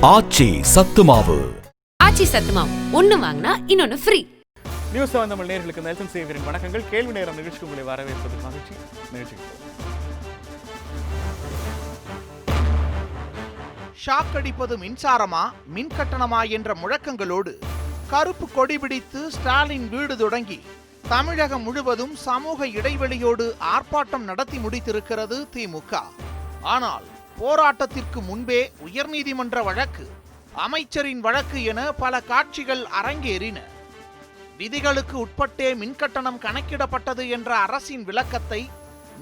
ஆச்சி சத்துமாவு. ஆச்சி சத்துமாவு ஒன்னு வாங்கினா இன்னொன்னு ஃப்ரீ. நியூஸ் தமிழ் நேயர்களுக்கு நெல்சன் சேவியரின் வணக்கங்கள். கேள்வி நேரம் நிகழ்ச்சிக்கு உங்களை வரவேற்பது மகிழ்ச்சி. நிகழ்ச்சிக்கு ஷாக் அடிப்பது மின்சாரமா மின் கட்டணமா என்ற முழக்கங்களோடு கருப்பு கொடி பிடித்து ஸ்டாலின் வீடு தொடங்கி தமிழகம் முழுவதும் சமூக இடைவெளியோடு ஆர்ப்பாட்டம் நடத்தி முடித்திருக்கிறது திமுக. ஆனால் போராட்டத்திற்கு முன்பே உயர்நீதிமன்ற வழக்கு, அமைச்சரின் வழக்கு என பல காட்சிகள் அரங்கேறின. விதிகளுக்கு உட்பட்டே மின்கட்டணம் கணக்கிடப்பட்டது என்ற அரசின் விளக்கத்தை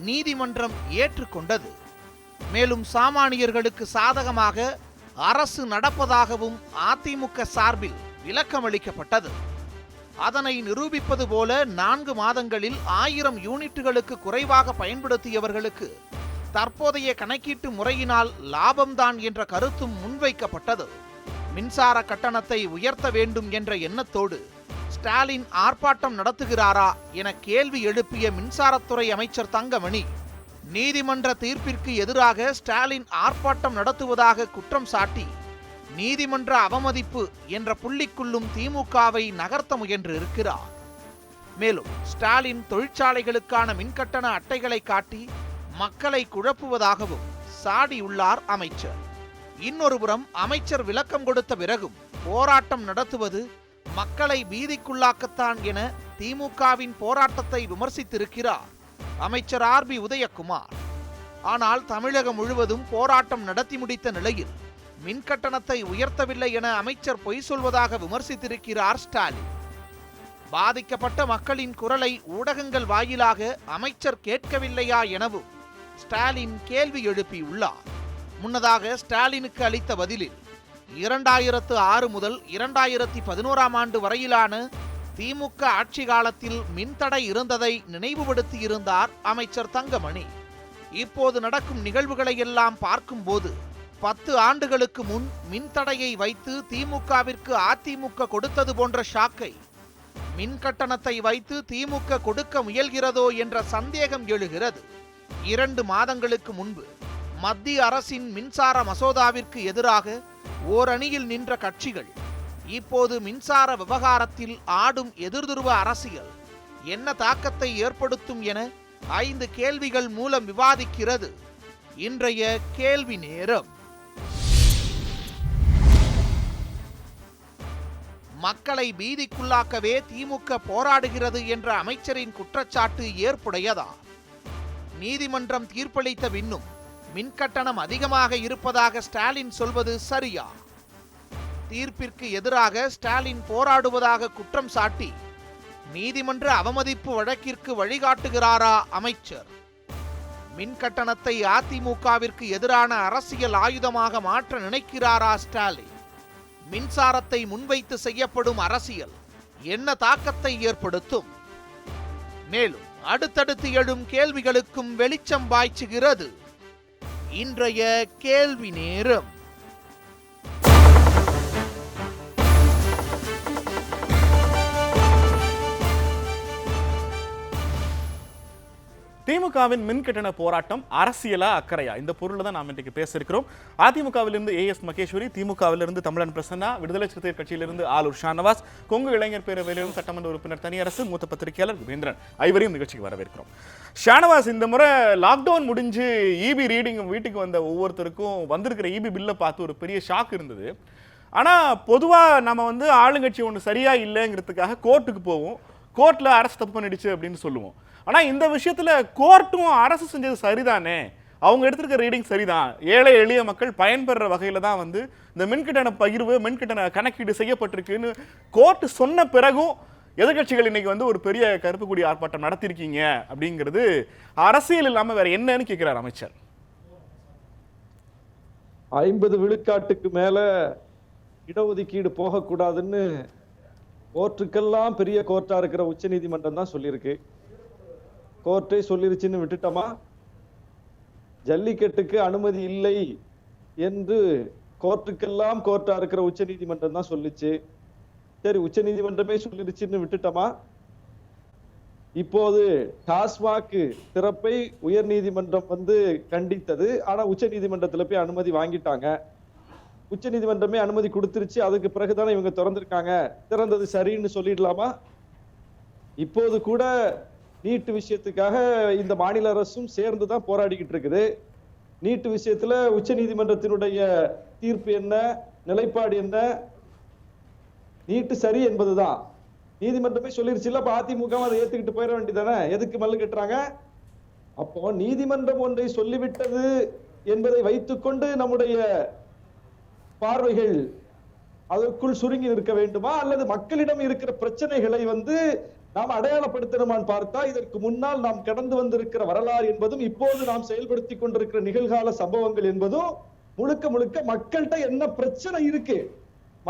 நீதிமன்றம் ஏற்றுக்கொண்டது. மேலும் சாமானியர்களுக்கு சாதகமாக அரசு நடப்பதாகவும் அதிமுக சார்பில் விளக்கமளிக்கப்பட்டது. அதனை நிரூபிப்பது போல 4 மாதங்களில் 1000 யூனிட்டுகளுக்கு குறைவாக பயன்படுத்தியவர்களுக்கு தற்போதைய கணக்கீட்டு முறையினால் லாபம்தான் என்ற கருத்தும் முன்வைக்கப்பட்டது. மின்சார கட்டணத்தை உயர்த்த வேண்டும் என்ற எண்ணத்தோடு ஸ்டாலின் ஆர்ப்பாட்டம் நடத்துகிறாரா என கேள்வி எழுப்பிய மின்சாரத்துறை அமைச்சர் தங்கமணி, நீதிமன்ற தீர்ப்பிற்கு எதிராக ஸ்டாலின் ஆர்ப்பாட்டம் நடத்துவதாக குற்றம் சாட்டி நீதிமன்ற அவமதிப்பு என்ற புள்ளிக்குள்ளும் திமுகவை நகர்த்த முயன்று இருக்கிறார். மேலும் ஸ்டாலின் தொழிற்சாலைகளுக்கான மின்கட்டண அட்டைகளை காட்டி மக்களை குழப்புவதாகவும் சாடியுள்ளார் அமைச்சர். இன்னொருபுறம் அமைச்சர் விளக்கம் கொடுத்த பிறகும் போராட்டம் நடத்துவது மக்களை பீதிக்குள்ளாக்கத்தான் என திமுகவின் போராட்டத்தை விமர்சித்திருக்கிறார் அமைச்சர் ஆர்பி உதயகுமார். ஆனால் தமிழகம் முழுவதும் போராட்டம் நடத்தி முடித்த நிலையில் மின்கட்டணத்தை உயர்த்தவில்லை என அமைச்சர் பொய் சொல்வதாக விமர்சித்திருக்கிறார் ஸ்டாலின். பாதிக்கப்பட்ட மக்களின் குரலை ஊடகங்கள் வாயிலாக அமைச்சர் கேட்கவில்லையா எனவும் ஸ்டாலின் கேள்வி எழுப்பியுள்ளார். முன்னதாக ஸ்டாலினுக்கு அளித்த பதிலில் 2006 முதல் 2011ஆம் ஆண்டு வரையிலான திமுக ஆட்சி காலத்தில் மின்தடை இருந்ததை நினைவுபடுத்தியிருந்தார் அமைச்சர் தங்கமணி. இப்போது நடக்கும் நிகழ்வுகளை எல்லாம் பார்க்கும்போது 10 ஆண்டுகளுக்கு முன் மின்தடையை வைத்து திமுகவிற்கு அதிமுக கொடுத்தது போன்ற ஷாக்கை மின் கட்டணத்தை வைத்து திமுக கொடுக்க முயல்கிறதோ என்ற சந்தேகம் எழுகிறது. 2 மாதங்களுக்கு முன்பு மத்திய அரசின் மின்சார மசோதாவிற்கு எதிராக ஓரணியில் நின்ற கட்சிகள் இப்போது மின்சார விவகாரத்தில் ஆடும் எதிர்துருவ அரசியல் என்ன தாக்கத்தை ஏற்படுத்தும் என 5 கேள்விகள் மூலம் விவாதிக்கிறது இன்றைய கேள்வி நேரம். மக்களை பீதிக்குள்ளாக்கவே திமுக போராடுகிறது என்ற அமைச்சரின் குற்றச்சாட்டு ஏற்புடையதா? நீதிமன்றம் தீர்ப்பளித்த பின்னும் மின்கட்டணம் அதிகமாக இருப்பதாக ஸ்டாலின் சொல்வது சரியா? தீர்ப்பிற்கு எதிராக ஸ்டாலின் போராடுவதாக குற்றம் சாட்டி நீதிமன்ற அவமதிப்பு வழக்கிற்கு வழிகாட்டுகிறாரா அமைச்சர்? மின்கட்டணத்தை அதிமுகவிற்கு எதிரான அரசியல் ஆயுதமாக மாற்ற நினைக்கிறாரா ஸ்டாலின்? மின்சாரத்தை முன்வைத்து செய்யப்படும் அரசியல் என்ன தாக்கத்தை ஏற்படுத்தும்? மேலும் அடுத்தடுத்து எழும் கேள்விகளுக்கும் வெளிச்சம் பாய்ச்சுகிறது இன்றைய கேள்வி நேரம். திமுகவின் மின்கட்டண போராட்டம் அரசியலா அக்கறையா? இந்த பொருள் தான் நாம் இன்றைக்கு பேச இருக்கிறோம். அதிமுகவிலிருந்து AS மகேஸ்வரி, திமுகவிலிருந்து தமிழன் பிரசன்னா, விடுதலை சிறுத்தைகள் கட்சியிலிருந்து ஆலூர் ஷானவாஸ், கொங்கு இளைஞர் பேரவையிலிருந்து சட்டமன்ற உறுப்பினர் தனியரசு, மூத்த பத்திரிகையாளர் விவேந்திரன், ஐவரையும் நிகழ்ச்சிக்கு வரவேற்கிறோம். ஷானவாஸ், இந்த முறை லாக்டவுன் முடிஞ்சு EB ரீடிங் வீட்டுக்கு வந்த ஒவ்வொருத்தருக்கும் வந்திருக்கிற EB பில்லை பார்த்து ஒரு பெரிய ஷாக் இருந்தது. ஆனால் பொதுவாக நம்ம ஆளுங்கட்சி ஒன்று சரியா இல்லைங்கிறதுக்காக கோர்ட்டுக்கு போவோம், கோர்ட்டில் அரசு தப்பு பண்ணிடுச்சு அப்படின்னு சொல்லுவோம். ஆனால் இந்த விஷயத்தில் கோர்ட்டும் அரசு செஞ்சது சரிதானே, அவங்க எடுத்துருக்க ரீடிங் சரிதான், ஏழை எளிய மக்கள் பயன்பெற வகையில் தான் இந்த மின்கட்டண பகிர்வு, மின்கட்டண கணக்கீடு செய்யப்பட்டிருக்குன்னு கோர்ட்டு சொன்ன பிறகும் எதிர்கட்சிகள் இன்னைக்கு ஒரு பெரிய கருப்பு கொடி ஆர்ப்பாட்டம் நடத்திருக்கீங்க அப்படிங்கிறது அரசியல் இல்லாமல் வேற என்னன்னு கேட்கிறார் அமைச்சர். 50 விழுக்காட்டுக்கு மேல இடஒதுக்கீடு போகக்கூடாதுன்னு கோர்ட்டுக்கெல்லாம் பெரிய கோர்ட்டா இருக்கிற உச்ச நீதிமன்றம் தான் சொல்லியிருக்கு. கோர்ட்டே சொல்லிருச்சுன்னு விட்டுட்டோமா? ஜல்லிக்கட்டுக்கு அனுமதி இல்லை என்று கோர்ட்டுக்கெல்லாம் கோர்ட்டா இருக்கிற உச்ச நீதிமன்றம் தான் சொல்லிச்சு. சரி, உச்ச நீதிமன்றமே சொல்லிருச்சுன்னு விட்டுட்டோமா? இப்போது டாஸ்மாக் திறப்பை உயர் நீதிமன்றம் கண்டித்தது. ஆனா உச்ச நீதிமன்றத்துல போய் அனுமதி வாங்கிட்டாங்க. உச்சநீதிமன்றமே அனுமதி கொடுத்துருச்சு, அதுக்கு பிறகுதானே இவங்க திறந்திருக்காங்க, திறந்தது சரின்னு சொல்லிடலாமா? இப்போது கூட நீட் விஷயத்துக்காக இந்த மாநில அரசும் சேர்ந்துதான் போராடிக்கிட்டு இருக்குது. நீட் விஷயத்துல உச்சநீதிமன்றத்தினுடைய தீர்ப்பு என்ன, நிலைப்பாடு என்ன? நீட்டு சரி என்பதுதான் நீதிமன்றமே சொல்லிருச்சுல்ல. அப்ப அதிமுக அதை ஏத்துக்கிட்டு போயிட வேண்டியதானே? எதுக்கு மல்லு கட்டுறாங்க? அப்போ நீதிமன்றம் ஒன்றை சொல்லிவிட்டது என்பதை வைத்துக்கொண்டு நம்முடைய பார்வைகள் அதற்குள் சுருங்கி நிற்க வேண்டுமா, அல்லது மக்களிடம் இருக்கிற பிரச்சனைகளை நாம் அடையாளப்படுத்தணுமான்னு பார்த்தா, இதற்கு முன்னால் நாம் கடந்து வந்திருக்கிற வரலாறு என்பதும் இப்போது நாம் செயல்படுத்தி கொண்டிருக்கிற நிகழ்கால சம்பவங்கள் என்பதும் முழுக்க முழுக்க மக்கள்கிட்ட என்ன பிரச்சனை இருக்கு,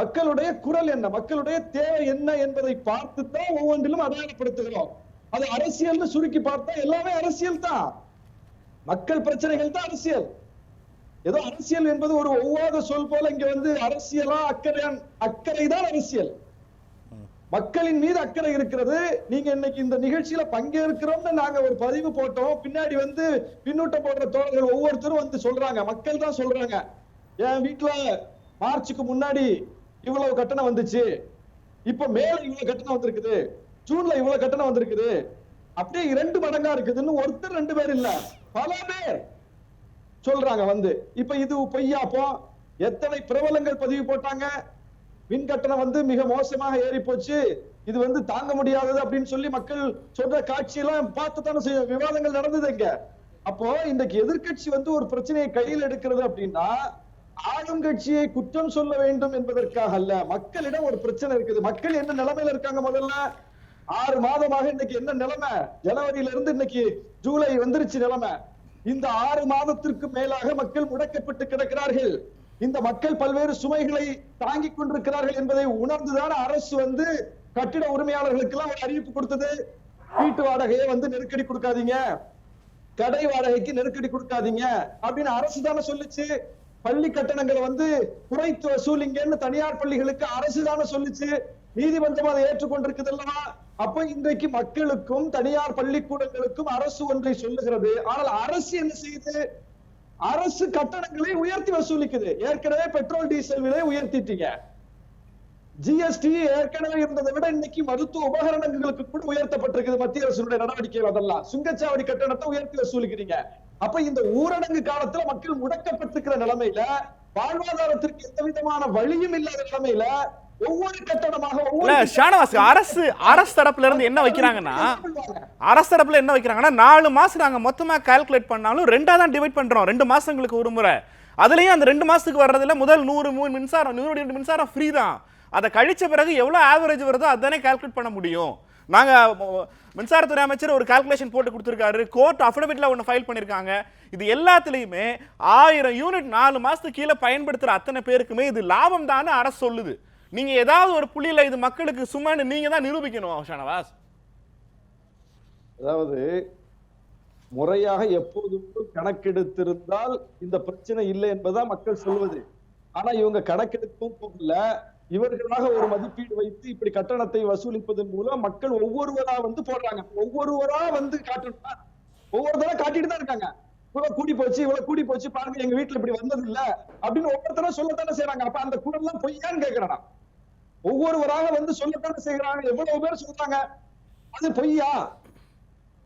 மக்களுடைய குரல் என்ன, மக்களுடைய தேவை என்ன என்பதை பார்த்துதான் ஒவ்வொன்றிலும் அடையாளப்படுத்துகிறோம். அது அரசியல்னு சுருக்கி பார்த்தா எல்லாமே அரசியல் தான். மக்கள் பிரச்சனைகள் தான் அரசியல். ஏதோ அரசியல் என்பது ஒரு ஒவ்வாத சொல் போல இங்க அரசியலா அக்கறை தான் அரசியல். மக்களின் மீது அக்கறை இருக்கிறது. நீங்க இன்னைக்கு இந்த நிகழ்ச்சியில பங்கேற்கிறோம்னு நாங்க ஒரு பதிவு போட்டோம், பின்னாடி பின்னூட்டம் போடுற தோழர்கள் ஒவ்வொருத்தரும் சொல்றாங்க, மக்கள் தான் சொல்றாங்க, என் வீட்டுல மார்ச்சுக்கு முன்னாடி இவ்வளவு கட்டணம் வந்துச்சு, இப்ப மேல இவ்வளவு கட்டணம் வந்திருக்குது, ஜூன்ல இவ்வளவு கட்டணம் வந்திருக்குது, அப்படியே 2 மடங்கா இருக்குதுன்னு ஒருத்தர் 2 பேர் இல்ல, பல பேர் சொல்றாங்க. இப்ப இது பொய்யாப்போ எத்தனை பிரபலங்கள் பதிவு போட்டாங்க, மின் கட்டணம் மிக மோசமாக ஏறி போச்சு, இது தாங்க முடியாதது அப்படின்னு சொல்லி மக்கள் சொல்ற காட்சியெல்லாம் பார்த்துத்தானே விவாதங்கள் நடந்தது இங்க. அப்போ இன்றைக்கு எதிர்கட்சி ஒரு பிரச்சனையை கையில் எடுக்கிறது அப்படின்னா ஆளும் கட்சியை குற்றம் சொல்ல வேண்டும் என்பதற்காக அல்ல. மக்களிடம் ஒரு பிரச்சனை இருக்குது. மக்கள் என்ன நிலைமையில இருக்காங்க? முதல்ல 6 மாதமாக இன்னைக்கு என்ன நிலைமை? ஜனவரியில இருந்து இன்னைக்கு ஜூலை வந்துருச்சு நிலைமை. இந்த 6 மாதத்திற்கு மேலாக மக்கள் முடக்கப்பட்டு கிடக்கிறார்கள். இந்த மக்கள் பல்வேறு சுமைகளை தாங்கிக் கொண்டிருக்கிறார்கள் என்பதை உணர்ந்துதான் அரசு கட்டிட உரிமையாளர்களுக்கு எல்லாம் ஒரு அறிவிப்பு கொடுத்தது. வீட்டு வாடகையை நெருக்கடி கொடுக்காதீங்க, கடை வாடகைக்கு நெருக்கடி கொடுக்காதீங்க அப்படின்னு அரசு தானே சொல்லுச்சு. பள்ளி கட்டணங்களை குறைத்து வசூலிங்கன்னு தனியார் பள்ளிகளுக்கு அரசு தானே சொல்லுச்சு. நீதிமன்றம் அதை ஏற்றுக்கொண்டிருக்குது அல்லவா? அப்ப இன்றைக்கு மக்களுக்கும் தனியார் பள்ளிக்கூடங்களுக்கும் அரசு ஒன்றை சொல்லுகிறது. ஆனால் அரசு என்ன செய்யுது? அரசு கட்டணங்களை உயர்த்தி வசூலிக்குது. ஏற்கனவே பெட்ரோல் டீசல் விலை உயர்த்திட்டீங்க, ஜிஎஸ்டி ஏற்கனவே இருந்ததை விட இன்னைக்கு மருத்துவ உபகரணங்களுக்கு கூட உயர்த்தப்பட்டிருக்குது மத்திய அரசுடைய நடவடிக்கைகள். அதெல்லாம் சுங்கச்சாவடி கட்டணத்தை உயர்த்தி வசூலிக்கிறீங்க. அப்ப இந்த ஊரடங்கு காலத்துல மக்கள் முடக்கப்பட்டிருக்கிற நிலைமையில, வாழ்வாதாரத்திற்கு எந்த விதமான வழியும் இல்லாத நிலைமையில ஒவ்வொரு கட்டணமாக அரசு தரப்புல இருந்து என்ன வைக்கிறாங்கன்னா, அரசு தரப்புல என்ன வைக்கிறாங்கன்னா 4 மாசம் நாங்க மொத்தமா கால்குலேட் பண்ணாலும் 2ஆ தான் டிவைட் பண்றோம், 2 மாசங்களுக்கு ஒரு முறை. அதுலயும் அந்த 2 மாசத்துக்கு வர்றதுல முதல் 100 மின்சாரம் 100 யூனிட் மின்சாரம் ஃப்ரீ தான். அதை கழிச்ச பிறகு எவ்வளவு ஆவரேஜ் வருதோ அதானே கால்குலேட் பண்ண முடியும். நாங்க மின்சாரத்துறை அமைச்சர் ஒரு கால்குலேஷன் போட்டு கொடுத்திருக்காரு, கோர்ட் அஃபிடவிட்ல ஒன்னு ஃபைல் பண்ணிருக்காங்க. இது எல்லாத்துலயுமே 1000 யூனிட் 4 மாசத்துக்கு கீழே பயன்படுத்துற அத்தனை பேருக்குமே இது லாபம் தானே அரசு சொல்லுது. நீங்க ஏதாவது ஒரு புள்ளியில இது மக்களுக்கு சும்மான்னு நீங்க தான் நிரூபிக்கணும் ஷானவாஸ். அதாவது முறையாக எப்போதும் கணக்கெடுத்திருந்தால் இந்த பிரச்சனை இல்லை என்பதா மக்கள் சொல்வது. ஆனா இவங்க கணக்கெடுப்பும் போகல, இவர்களாக ஒரு மதிப்பீடு வைத்து இப்படி கட்டணத்தை வசூலிப்பதன் மூலம் மக்கள் ஒவ்வொருவரா போடுறாங்க. ஒவ்வொருவரா காட்டணும், ஒவ்வொருத்தரா காட்டிட்டு தான் இருக்காங்க. இவ்வளவு கூடி போச்சு பாருங்க, எங்க வீட்டுல இப்படி வந்தது இல்ல அப்படின்னு ஒவ்வொருத்தரும் சொல்லத்தானே செய்யறாங்க. அப்ப அந்த குரல் எல்லாம் பொய்யான்னு கேட்கிறேன். ஒவ்வொருவராக சொல்லத்தானே செய்யறாங்க. எவ்வளவு பேர் சொல்றாங்க அது பொய்யா?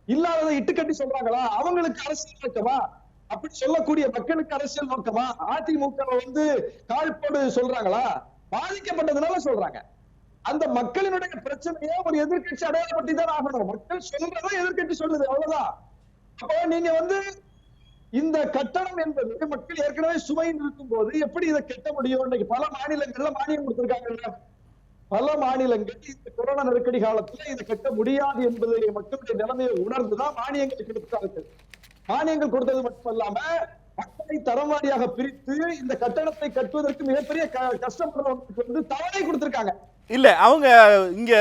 இல்லாததை இட்டுக்கட்டி சொல்றாங்களா? அவங்களுக்கு அரசியல் நோக்கமா? அப்படி சொல்லக்கூடிய மக்களுக்கு அரசியல் நோக்கமா? அதிமுக காழ்போடு சொல்றாங்களா? பாதிக்கப்பட்டதுனால சொல்றாங்க. அந்த மக்களினுடைய பிரச்சனையை ஒரு எதிர்கட்சி அடையாளப்பட்டி தான் ஆகணும். மக்கள் சொல்றதா எதிர்கட்சி சொல்லுது, அவ்வளவுதான். அப்போ நீங்க இந்த கட்டணம் என்பது மக்கள் ஏற்கனவே சுமையில் இருக்கும் போது எப்படி இதை கட்ட முடியும்? இன்னைக்கு பல மாநிலங்கள்ல மானியம் கொடுத்திருக்காங்க. பல மாநிலங்கள் இந்த கொரோனா நெருக்கடி காலத்துல இதை கட்ட முடியாது என்பதை மக்களுடைய நிலைமையை உணர்ந்துதான் மானியங்கள் கொடுத்தார்கள். மானியங்கள் கொடுத்தது மட்டுமல்லாம மக்களை தரம் வாரியாக பிரித்து இந்த கட்டணத்தை கட்டுவதற்கு மிகப்பெரிய கஷ்டப்படுறவங்களுக்கு தவணை கொடுத்திருக்காங்க. இல்ல அவங்க இங்க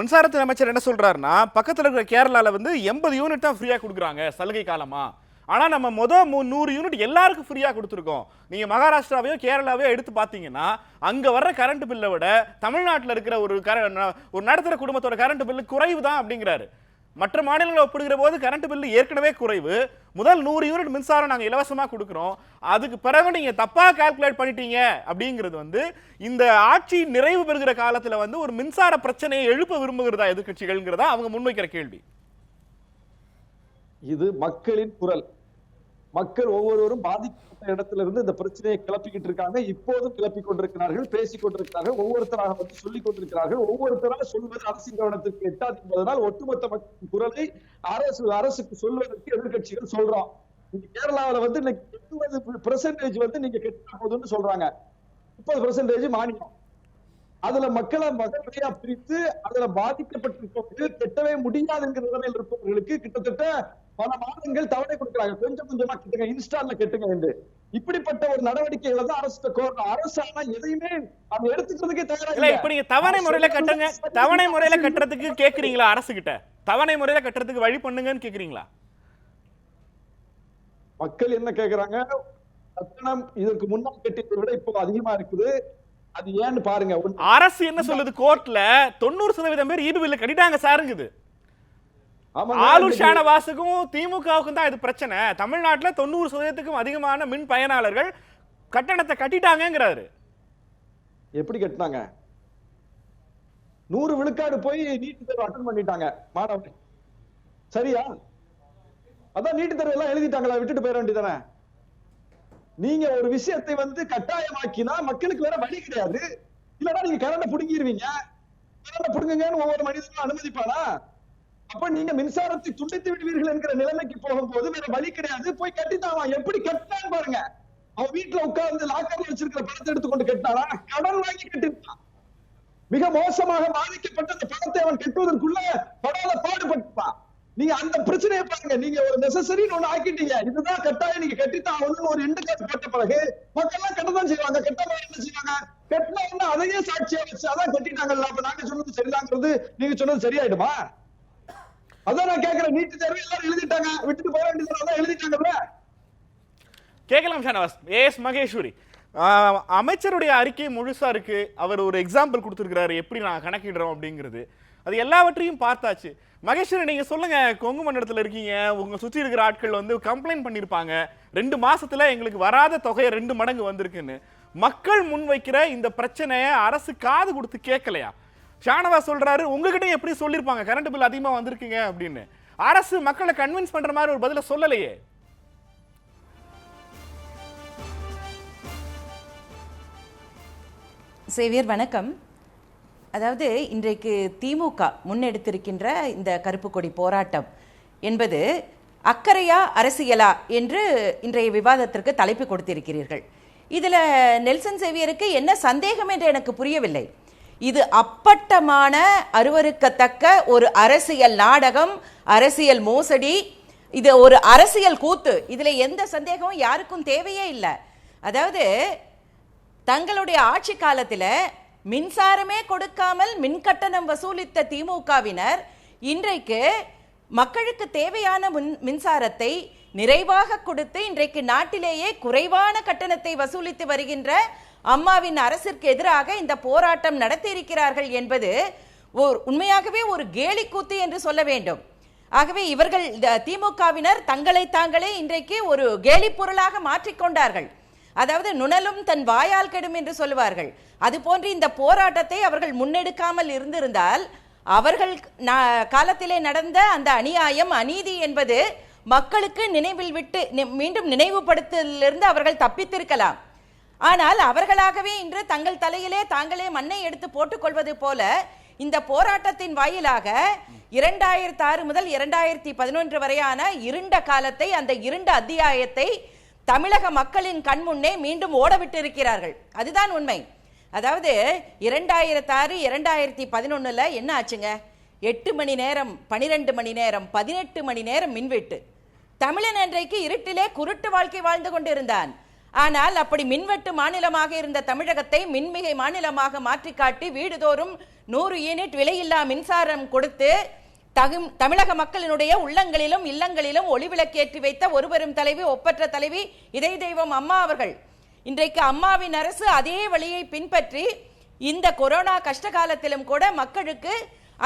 மின்சாரத்துறை அமைச்சர் என்ன சொல்றாருன்னா, பக்கத்துல இருக்கிற கேரளால 80 யூனிட் தான் ஃப்ரீயா கொடுக்குறாங்க சலுகை காலமா. ஆனா நம்ம 100 யூனிட் எல்லாருக்கும் ஃப்ரீயா கொடுத்துருக்கோம். நீங்க மகாராஷ்டிராவையோ கேரளாவையோ எடுத்து பாத்தீங்கன்னா அங்க வர்ற கரண்ட் பில்லை விட தமிழ்நாட்டில் இருக்கிற ஒரு நடுத்தர குடும்பத்தோட கரண்ட் பில்லு குறைவு தான் அப்படிங்கிறாரு. மற்ற மாநிலங்களை ஒப்பிடுகிற போது கரண்ட் பில்லு ஏற்கனவே குறைவு. முதல் 100 யூனிட் மின்சாரம் நாங்க இலவசமா கொடுக்கிறோம், அதுக்கு பிறகு நீங்க தப்பா கால்குலேட் பண்ணிட்டீங்க அப்படிங்கிறது வந்து இந்த ஆட்சி நிறைவு பெறுகிற காலத்துல வந்து ஒரு மின்சார பிரச்சனையை எழுப்ப விரும்புகிறதா எதிர்க்கட்சிகள்ங்கிறதா அவங்க முன்வைக்கிற கேள்வி. இது மக்களின் குரல். மக்கள் ஒவ்வொருவரும் பாதிக்கப்பட்ட இடத்துல இருந்து இந்த பிரச்சனையை கிளப்பிக்கிட்டு இருக்காங்க. இப்போதும் கிளப்பிக் கொண்டிருக்கிறார்கள், பேசிக் கொண்டிருக்கிறார்கள், ஒவ்வொருத்தராக வந்து சொல்லிக் கொண்டிருக்கிறார்கள். ஒவ்வொருத்தராக சொல்வது அரசின் கவனத்திற்கு எட்டாது என்பதனால் ஒட்டுமொத்த மக்களின் குரலை அரசுக்கு சொல்வதற்கு எதிர்கட்சிகள் சொல்றோம். கேரளாவில் வந்து இன்னைக்கு 80% வந்து நீங்க கெட்டா போதுன்னு சொல்றாங்க. 30% மானியம். அதுல மக்களை வகையா பிரித்து அதுல பாதிக்கப்பட்டிருப்பவர்கள் கெட்டவே முடியாது என்கிற நிலைமையில் இருப்பவர்களுக்கு கிட்டத்தட்ட பல மாதங்கள் தவணை கொடுக்கிறாங்க. கொஞ்சம் கொஞ்சமா கட்டுங்க, இன்ஸ்டால்ல கட்டுங்க என்று. இப்படிப்பட்ட ஒரு நடவடிக்கைகளை தான் அரசு கோரணும். அரசாங்கம் எதையுமே அவங்க எடுத்துக்கிறதுக்கே தயாரா இல்ல. இப்ப நீங்க தவணை முறையில கட்டுங்க, தவணை முறையில கட்டுறதுக்கு கேக்குறீங்களா அரசு கிட்ட? தவணை முறையில கட்டுறதுக்கு வழி பண்ணுங்கன்னு கேக்குறீங்களா? மக்கள் என்ன கேக்குறாங்க? கட்டணம் இதற்கு முன்னால் கட்டியதை விட இப்போ அதிகமா இருக்குது, அது ஏன்னு பாருங்க. அரசு என்ன சொல்லுது? கோர்ட்ல 90% பேர் ஈபி பில்ல கட்டிட்டாங்க சாருங்குது. ஆளுர் ஷானவாஸுக்கும் திமுகவுக்கும் தான் இது பிரச்சனை. தமிழ்நாட்டுல 90%க்கும் அதிகமான மின் பயனாளர்கள் கட்டணத்தை கட்டிட்டாங்கிறாரு. எப்படி கட்டினாங்க? 100 விழுக்காடு போய் நீட் தேர்வு அட்டன் பண்ணிட்டாங்க மாணவர்கள். சரியா? அதான் நீட் தேர்வு எல்லாம் எழுதிட்டாங்களா? விட்டுட்டு போயிட வேண்டியதானே? நீங்க ஒரு விஷயத்தை வந்து கட்டாயமாக்கினா மக்களுக்கு வேற வழி கிடையாது. இல்லன்னா நீங்க கரண்ட புடுங்கிடுவீங்க. கரண்ட புடுங்குங்கன்னு ஒவ்வொரு மனிதனும் அனுமதிப்பானா? அப்ப நீங்க மின்சாரத்தை துண்டித்து விடுவீர்கள் என்கிற நிலைமைக்கு போகும்போது வேற வழி கிடையாது, போய் கட்டித்தான். எப்படி கட்டினான்னு பாருங்க. அவன் வீட்டுல உட்கார்ந்து லாக்கர்ல வச்சிருக்கிற பணத்தை எடுத்துக்கொண்டு கட்டினாரா? கடன் வாங்கி கட்டிருக்கான். மிக மோசமாக பாதிக்கப்பட்ட அந்த பணத்தை அவன் கட்டுவதற்குள்ள படாத பாடுபட்டான். நீங்க அந்த பிரச்சனையை பாருங்க. நீங்க ஒரு நெசசரின்னு ஒண்ணு ஆக்கிட்டீங்க, இதுதான் கட்டாயம், நீங்க கட்டித்தான் ஒரு எண்டு காசு போட்ட பிறகு மக்கள் எல்லாம் கட்டதான் செய்வாங்க. கட்டாம என்ன செய்வாங்க? கட்டினா அதையே சாட்சியா வச்சு அதான் கட்டிட்டாங்கல்ல, அப்ப நாங்க சொன்னது சரிதாங்கிறது நீங்க சொன்னது சரியாயிடுமா? அதான் நான் கேக்குறேன். நீட் தேர்வு எல்லாரும் எழுதிட்டாங்க, விட்டுட்டு போக வேண்டியது எழுதிட்டாங்கல்ல. கேட்கலாம் ஷானவாஸ். ஏஎஸ் மகேஸ்வரி, அமைச்சருடைய அறிக்கை முழுசா இருக்கு. அவர் ஒரு எக்ஸாம்பிள் கொடுத்திருக்கிறாரு எப்படி நான் கணக்கிடுறோம் அப்படிங்கிறது. அது எல்லாவற்றையும் பார்த்தாச்சு. மகேஸ்வரி, நீங்க சொல்லுங்க, கொங்கு மண்டலத்தில் இருக்கீங்க, உங்க சுற்றி இருக்கிற ஆட்கள் வந்து கம்ப்ளைண்ட் பண்ணியிருப்பாங்க, 2 மாசத்துல எங்களுக்கு வராத தொகையை 2 மடங்கு வந்திருக்குன்னு. மக்கள் முன்வைக்கிற இந்த பிரச்சனையை அரசு காது கொடுத்து கேட்கலையா? ஷானவாஸ் சொல்றாரு, உங்ககிட்ட எப்படி சொல்லியிருப்பாங்க கரண்ட் பில் அதிகமா வந்திருக்குங்க அப்படின்னு. அரசு மக்களை கன்வின்ஸ் பண்ற மாதிரி ஒரு பதில சொல்லலையே. சேவியர் வணக்கம். அதாவது இன்றைக்கு திமுக முன்னெடுத்திருக்கின்ற இந்த கருப்பு கொடி போராட்டம் என்பது அக்கறையா அரசியலா என்று இன்றைய விவாதத்திற்கு தலைப்பு கொடுத்திருக்கிறீர்கள். இதில் நெல்சன் சேவியருக்கு என்ன சந்தேகம் என்று எனக்கு புரியவில்லை. இது அப்பட்டமான அருவருக்கத்தக்க ஒரு அரசியல் நாடகம், அரசியல் மோசடி, இது ஒரு அரசியல் கூத்து. இதில் எந்த சந்தேகமும் யாருக்கும் தேவையே இல்லை. அதாவது தங்களுடைய ஆட்சி காலத்தில் மின்சாரமே கொடுக்காமல் மின்கட்டணம் வசூலித்த திமுகவினர் இன்றைக்கு மக்களுக்கு தேவையான மின்சாரத்தை நிறைவாக கொடுத்து இன்றைக்கு நாட்டிலேயே குறைவான கட்டணத்தை வசூலித்து வருகின்ற அம்மாவின் அரசிற்கு எதிராக இந்த போராட்டம் நடத்தியிருக்கிறார்கள் என்பது உண்மையாகவே ஒரு கேலிக்கூத்து என்று சொல்ல வேண்டும். ஆகவே இவர்கள் திமுகவினர் தங்களை தாங்களே இன்றைக்கு ஒரு கேலி பொருளாக மாற்றிக்கொண்டார்கள். அதாவது நுணலும் தன் வாயால் கெடும் என்று சொல்லுவார்கள். அதுபோன்று இந்த போராட்டத்தை அவர்கள் முன்னெடுக்காமல் இருந்திருந்தால் அவர்கள் காலத்திலே நடந்த அந்த அநியாயம், அநீதி என்பது மக்களுக்கு நினைவில் விட்டு மீண்டும் நினைவுபடுத்தலிருந்து அவர்கள் தப்பித்திருக்கலாம். ஆனால் அவர்களாகவே இன்று தங்கள் தலையிலே தாங்களே மண்ணை எடுத்து போட்டுக்கொள்வது போல இந்த போராட்டத்தின் வாயிலாக 2006 முதல் 2011 வரையான இருண்ட காலத்தை, அந்த இருண்ட அத்தியாயத்தை தமிழக மக்களின் கண் முன்னே மீண்டும் ஓடவிட்டு இருக்கிறார்கள். அதுதான் உண்மை. அதாவது 2006 2011 என்ன ஆச்சுங்க? 8 மணி நேரம், 12 மணி நேரம், 18 மணி நேரம் மின்வெட்டு. தமிழன் அன்றைக்கு இருட்டிலே குருட்டு வாழ்க்கை வாழ்ந்து கொண்டிருந்தான். ஆனால் அப்படி மின்வெட்டு மாநிலமாக இருந்த தமிழகத்தை மின்மிகை மாநிலமாக மாற்றி காட்டி வீடுதோறும் 100 யூனிட் விலையில்லா மின்சாரம் கொடுத்து தமிழக மக்களினுடைய உள்ளங்களிலும் இல்லங்களிலும் ஒளிவிளக்கேற்றி வைத்த ஒருவரும் தலைவி, ஒப்பற்ற தலைவி, இதய தெய்வம் அம்மா அவர்கள். இன்றைக்கு அம்மாவின் அரசு அதே வழியை பின்பற்றி இந்த கொரோனா கஷ்ட காலத்திலும் கூட மக்களுக்கு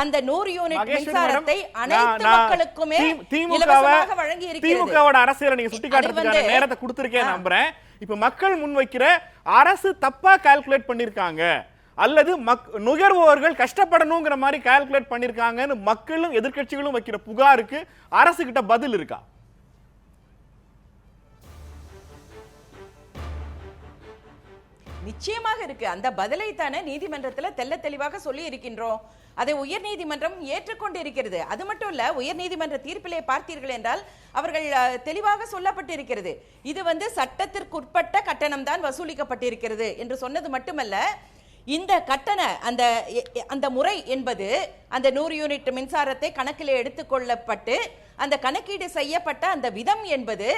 அந்த 100 யூனிட் மகேஸ்வரி மின்சாரத்தை மேடம், அனைத்து நான் மக்களுக்குமே திமுகவை இலவசமாக வழங்கி இருக்கிறது. திமுகவோட அரசியலை நீங்க சுட்டி அது காட்டுறதுக்கான வந்து- நேரத்தை கொடுத்திருக்கேன் நம்புறேன். இப்ப மக்கள் முன்வைக்கிற அரசு தப்பா கால்குலேட் பண்ணிருக்காங்க அல்லது நுகர்வோர்கள் கஷ்டப்படணுங்கிற மாதிரி கால்குலேட் பண்ணிருக்காங்கன்னு மக்களும் எதிர்க்கட்சிகளும் வைக்கிற புகாருக்கு அரசு கிட்ட பதில் இருக்கா? நிச்சயமாக இருக்கு. அந்த பதிலை தானே நீதிமன்றத்துல தெள்ள தெளிவாக சொல்லி இருக்கின்றோம். அதை உயர்நீதிமன்றம் ஏற்றுக்கொண்டிருக்கிறது. அது மட்டும் இல்ல, உயர்நீதிமன்ற தீர்ப்பிலே பார்த்தீர்கள் என்றால் அவர்கள் தெளிவாக சொல்லப்பட்டிருக்கிறது. இது வந்து சட்டத்திற்குட்பட்ட கட்டணம் தான் வசூலிக்கப்பட்டிருக்கிறது என்று சொன்னது மட்டுமல்ல, இந்த கட்டண அந்த முறை என்பது அந்த 100 யூனிட் மின்சாரத்தை கணக்கில் எடுத்துக்கொள்ளப்பட்டு அந்த கணக்கீடு செய்யப்பட்ட அந்த விதம் என்பது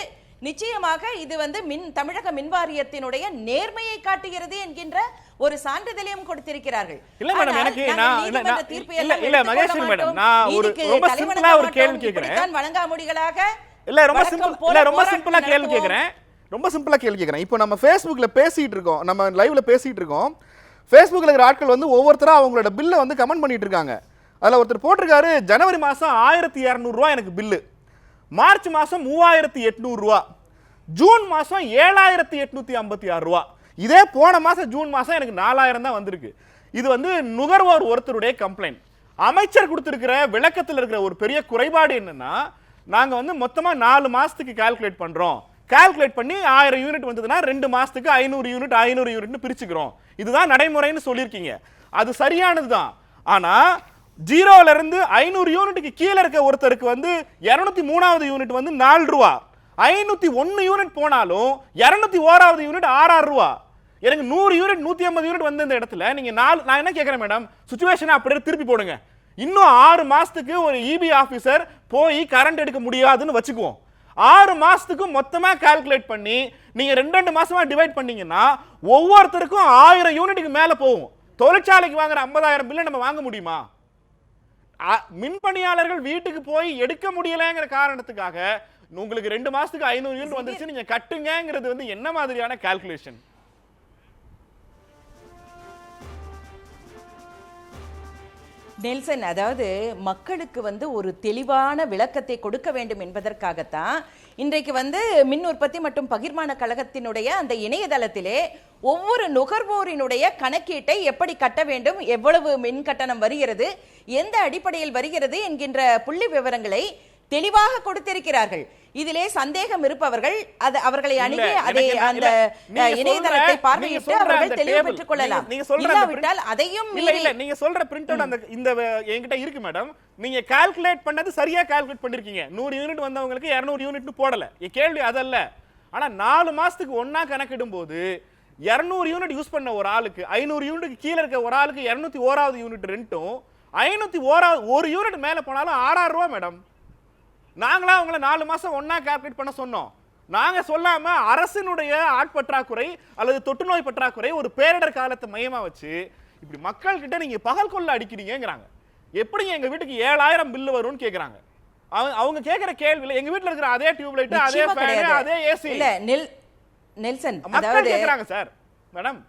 நிச்சயமாக இது வந்து தமிழக மின் வாரியத்தினுடைய நேர்மையை காட்டுகிறது என்கின்ற ஒரு சான்றிதழையும் கொடுத்திருக்கிறார்கள். இல்ல மேடம், எனக்கு இல்ல மகேஸ்வரி மேடம், நான் ஒரு ரொம்ப சிம்பிளா ஒரு கேள்வி கேக்குறேன். வழங்காமுடிகளாக இல்ல ரொம்ப சிம்பிளா கேள்வி கேக்குறேன். ரொம்ப சிம்பிளா கேள்வி கேக்குறேன். இப்போ நம்ம Facebookல பேசிட்டு இருக்கோம், நம்ம லைவ்ல பேசிட்டு இருக்கோம். Facebookல இருக்கிற ஆட்கள் வந்து ஒவ்வொருத்தரா அவங்களோட பில்லை வந்து கமெண்ட் பண்ணிட்டு இருக்காங்க. அதுல ஒருத்தர் போட்டிருக்காரு, ஜனவரி மாசம் 1200 ரூபாய் எனக்கு பில்லு, மார்ச் மாசம் 3800 ரூபாய், ஜூன் மாசம் 7856 ரூபாய், இதே போன மாசம் ஜூன் மாசம் எனக்கு 4000 தான் வந்திருக்கு. இது வந்து நுகர்வோர் ஒருத்தருடைய கம்ப்ளைண்ட். அமைச்சர் கொடுத்திருக்கிற விளக்கத்தில் இருக்கிற ஒரு பெரிய குறைபாடு என்னன்னா, நாங்க வந்து மொத்தமா 4 மாசத்துக்கு கால்குலேட் பண்றோம், கால்குலேட் பண்ணி 1000 யூனிட் வந்ததுன்னா 2 மாசத்துக்கு 500 யூனிட்னு பிரிச்சுக்கிறோம், இதுதான் நடைமுறைன்னு சொல்லியிருக்கீங்க. அது சரியானதுதான். ஆனா 0ல இருந்து 500 யூனிட்டுக்கு கீழே இருக்க ஒருத்தருக்கு வந்து 203வது யூனிட் வந்து 4 ரூபா, 501 யூனிட் போனாலும் 201வது யூனிட் 6 ரூபா. எனக்கு 100 யூனிட் 150 யூனிட் வந்து இந்த இடத்துல நீங்க நான் என்ன கேட்கிறேன் மேடம், சிச்சுவேஷனை அப்படியே திருப்பி போடுங்க. இன்னும் 6 மாசத்துக்கு ஒரு இபி ஆபீசர் போய் கரண்ட் எடுக்க முடியாதுன்னு வச்சுக்குவோம். 6 மாசத்துக்கு மொத்தமா கால்குலேட் பண்ணி நீங்க 2 மாசமா டிவைட் பண்ணீங்கன்னா ஒவ்வொருத்தருக்கும் 1000 யூனிட்டுக்கு மேல போகும். தொழிற்சாலைக்கு வாங்குற 50,000 பில்லை நம்ம வாங்க முடியுமா? மின் பணியாளர்கள் வீட்டுக்கு போய் எடுக்க முடியலங்கிற காரணத்துக்காக உங்களுக்கு 2 மாசத்துக்கு 500 யூனிட் வந்துருச்சு நீங்க கட்டுங்கிறது வந்து என்ன மாதிரியான கால்குலேஷன்? நெல்சன், அதாவது மக்களுக்கு வந்து ஒரு தெளிவான விளக்கத்தை கொடுக்க வேண்டும் என்பதற்காகத்தான் இன்றைக்கு வந்து மின் உற்பத்தி மற்றும் பகிர்மான கழகத்தினுடைய அந்த இணையதளத்திலே ஒவ்வொரு நுகர்வோரினுடைய கணக்கீட்டை எப்படி கட்ட வேண்டும், எவ்வளவு மின் கட்டணம் வருகிறது, எந்த அடிப்படையில் வருகிறது என்கின்ற புள்ளி விவரங்களை தெளிவாக கொடுத்திருக்கிறார்கள். இதிலே சந்தேகம் இருப்பவர்கள் அவர்களை அணுகி அதை அந்த இணையதளத்தை பார்வையிட்டு அவர்கள் தெளிவு பெற்றுக் கொள்ளலாம். இல்லாவிட்டால் அதையும் நீங்க சொல்ற பிரிண்ட் அவுட் அந்த இந்த என்கிட்ட இருக்கு மேடம். நீங்க கால்குலேட் பண்ணது சரியா கால்குலேட் பண்ணிருக்கீங்க. 100 யூனிட் வந்தவங்களுக்கு 200 யூனிட்னு போடல. என் கேள்வி அதல்ல. ஆனா 4 மாசத்துக்கு ஒண்ணா கணக்கிடும் போது 200 யூனிட் யூஸ் பண்ண ஒரு ஆளுக்கு 500 யூனிட்டுக்கு கீழே இருக்க ஒரு ஆளுக்கு 201வது யூனிட் ரெண்டும் 501 யூனிட் மேல போனாலும் 6000 ரூபாய் மேடம். நாங்களா அவங்கள 4 மாசம் ஒண்ணா கால்குலேட் பண்ண சொன்னோம். நாங்க சொல்லாம அரசினுடைய ஆட்பற்றாக்குறை அல்லது தொற்று நோய் பற்றாக்குறை ஒரு பேரிடர் காலத்தை மையமா வச்சு இப்படி மக்கள் கிட்ட நீங்க பகல் கொள்ள அடிக்கிறீங்கிறாங்க. எப்படிங்க எங்க வீட்டுக்கு 7000 பில் வரும்னு கேக்குறாங்க. அவங்க கேக்குற கேள்வியில எங்க வீட்ல இருக்கிற அதே டியூப் லைட், அதே ஃபேன், அதே ஏசி இல்ல நெல்சன், மக்கள் கேக்குறாங்க சார். மேடம்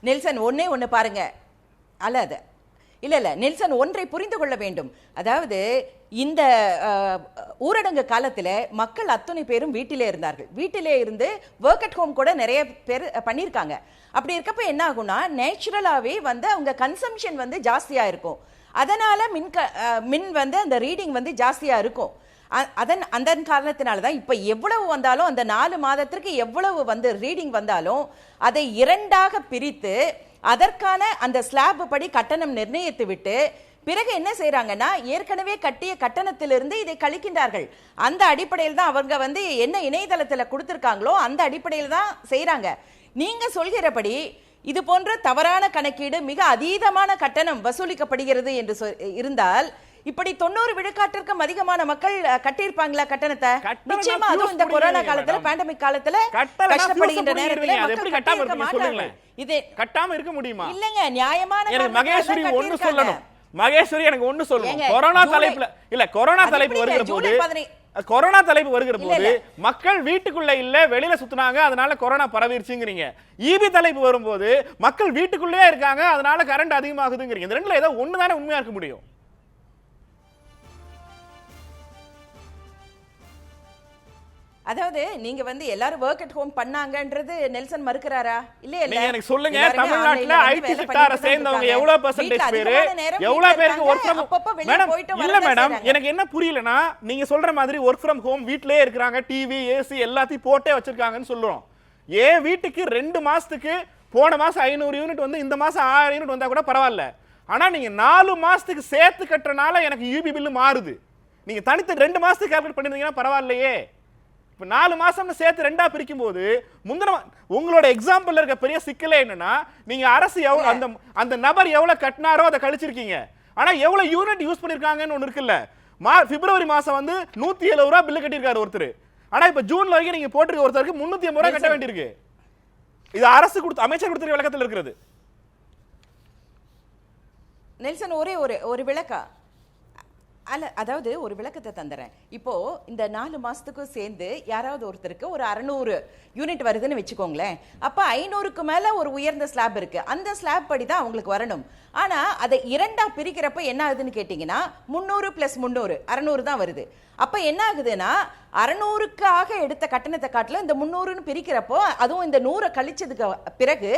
நெல்சன் ஒண்ணே பாருங்க. அல்ல இல்ல நெல்சன், ஒன்றை புரிந்து கொள்ள வேண்டும். அதாவது இந்த ஊரடங்கு காலத்துல மக்கள் அத்தனை பேரும் வீட்டிலே இருந்தார்கள். வீட்டிலே இருந்து ஒர்க் அட் ஹோம் கூட நிறைய பேர் பண்ணியிருக்காங்க. அப்படி இருக்கப்ப என்ன ஆகும்னா, நேச்சுரலாவே வந்து அவங்க கன்சம்ஷன் வந்து ஜாஸ்தியா இருக்கும். அதனால மின் வந்து அந்த ரீடிங் வந்து ஜாஸ்தியா இருக்கும். அந்த காரணத்தினாலதான் இப்ப எவ்வளவு வந்தாலும் அந்த 4 மாதத்திற்கு எவ்வளவு வந்து ரீடிங் வந்தாலும் அதை 2ஆக பிரித்து அதற்கான அந்த ஸ்லாப் படி கட்டணம் நிர்ணயித்து விட்டு பிறகு என்ன செய்யறாங்கன்னா, ஏற்கனவே கட்டிய கட்டணத்திலிருந்து இதை கழிக்கின்றார்கள். அந்த அடிப்படையில் தான் அவங்க வந்து என்ன இணையதளத்துல கொடுத்திருக்காங்களோ அந்த அடிப்படையில் தான் செய்யறாங்க. நீங்க சொல்கிறபடி இது போன்ற தவறான கணக்கீடு, மிக அதீதமான கட்டணம் வசூலிக்கப்படுகிறது என்று இருந்தால் இப்படி 90 விழுக்காட்டிற்கும் அதிகமான மக்கள் கட்டியிருப்பாங்களா கட்டணத்தை? நிச்சயமா அதுவும் இந்த கொரோனா காலத்துல, பேண்டமிக் காலத்துல கஷ்டப்படுகின்ற நேரத்துல மக்கள் கட்டாம மாட்டாங்க. இது கட்டாம இருக்க முடியுமா? இல்லங்க, நியாயமான மகேஸ்வரி ஒன்னு சொல்லணும். மகேஸ்வரி எனக்கு ஒன்னு சொல்லணும். கொரோனா தலைப்புல இல்ல, கொரோனா தலைப்பு வருகிற போது கொரோனா தலைப்பு வருகிற இல்ல, போது இல்ல. மக்கள் வீட்டுக்குள்ள இல்ல வெளியில சுத்துனாங்க, அதனால கொரோனா பரவிருச்சுங்கிறீங்க. ஈபி தலைப்பு வரும்போது மக்கள் வீட்டுக்குள்ளே இருக்காங்க, அதனால கரண்ட் அதிகமாகுதுங்கிறீங்க. இந்த ரெண்டுல ஏதோ ஒண்ணுதானே உண்மையா இருக்க முடியும். அதாவது நீங்க வந்து எல்லாரும் ஒர்க் அட் ஹோம் பண்ணாங்கன்றது நெல்சன் மறுக்கிறாரா? இல்ல இல்ல, நீங்க எனக்கு சொல்லுங்க, எல்லாருமே தமிழ்நாட்டுல online ல வந்து ஐடி வேலை செக்டாரை பண்ணிட்டு சேர்ந்தவங்க தான் எவ்வளவு இருக்காங்க. பெர்சன்டேஜ் வீட்ல பேரு, அதிகமான நேரம் எவ்வளவு வீட்ல பேருக்கு ஒர்க் இருக்காங்க. ஃப்ரம் அப்பப்ப வெளிய மேடம் போயிட்டு இல்ல வரதான் மேடம், செய்றாங்க. எனக்கு என்ன புரியலனா, நீங்க சொல்ற மாதிரி ஒர்க் ஃப்ரம் ஹோம் வீட்லயே இருக்காங்க, டிவி ஏசி எல்லாத்தையும் போட்டே வச்சிருக்காங்கன்னு சொல்றோம். வீட்டுக்கு 2 மாசத்துக்கு போன மாசம் 500 யூனிட் வந்து இந்த மாசம் 1000 யூனிட் வந்தா கூட பரவாயில்ல. ஆனா நீங்க 4 மாசத்துக்கு சேர்த்து கட்டறனால எனக்கு யூபி பில் மாறுது. நீங்க தனித்து 2 மாசத்துக்கு கால்குலேட் பண்ணிருந்தீங்கன்னா பரவாயில்லையே. இப்ப 4 மாசம்னு சேர்த்து ரெண்டா பிரிக்கும் போது முந்தின உங்களோட எக்ஸாம்பிள்ல இருக்க பெரிய சிக்கலே என்னன்னா, நீங்க அரசு எவ்வளவு அந்த நபர் எவ்வளவு கட்டினாரோ அதை கழிச்சிருக்கீங்க. ஆனா எவ்வளவு யூனிட் யூஸ் பண்ணிருக்காங்கன்னு ஒண்ணு இருக்குல்ல. பிப்ரவரி மாசம் வந்து 170 ரூபாய் பில் கட்டியிருக்காரு ஒருத்தர். ஆனா இப்ப ஜூன்ல வரைக்கும் நீங்க போட்டிருக்க ஒருத்தருக்கு 380 ரூபாய் கட்ட வேண்டியிருக்கு. இது அரசு கொடுத்த அமைச்சர் கொடுத்த விளக்கத்தில் இருக்கிறது. நெல்சன் ஒரு விளக்கா அல்ல, அதாவது ஒரு விளக்கத்தை தந்துறேன். இப்போ இந்த 4 மாசத்துக்கும் சேர்ந்து யாராவது ஒருத்தருக்கு ஒரு 600 யூனிட் வருதுன்னு வச்சுக்கோங்களேன். அப்ப 500க்கு மேல ஒரு உயர்ந்த ஸ்லாப் இருக்கு, அந்த ஸ்லாப் படி தான் அவங்களுக்கு வரணும். ஆனா அதை 2ஆ பிரிக்கிறப்ப என்ன ஆகுதுன்னு கேட்டீங்கன்னா 300 + 300 600 தான் வருது. அப்ப என்ன ஆகுதுன்னா 600க்காக எடுத்த கட்டணத்தை காட்டில இந்த 300ன்னு பிரிக்கிறப்போ, அதுவும் இந்த 100 கழிச்சதுக்கு பிறகு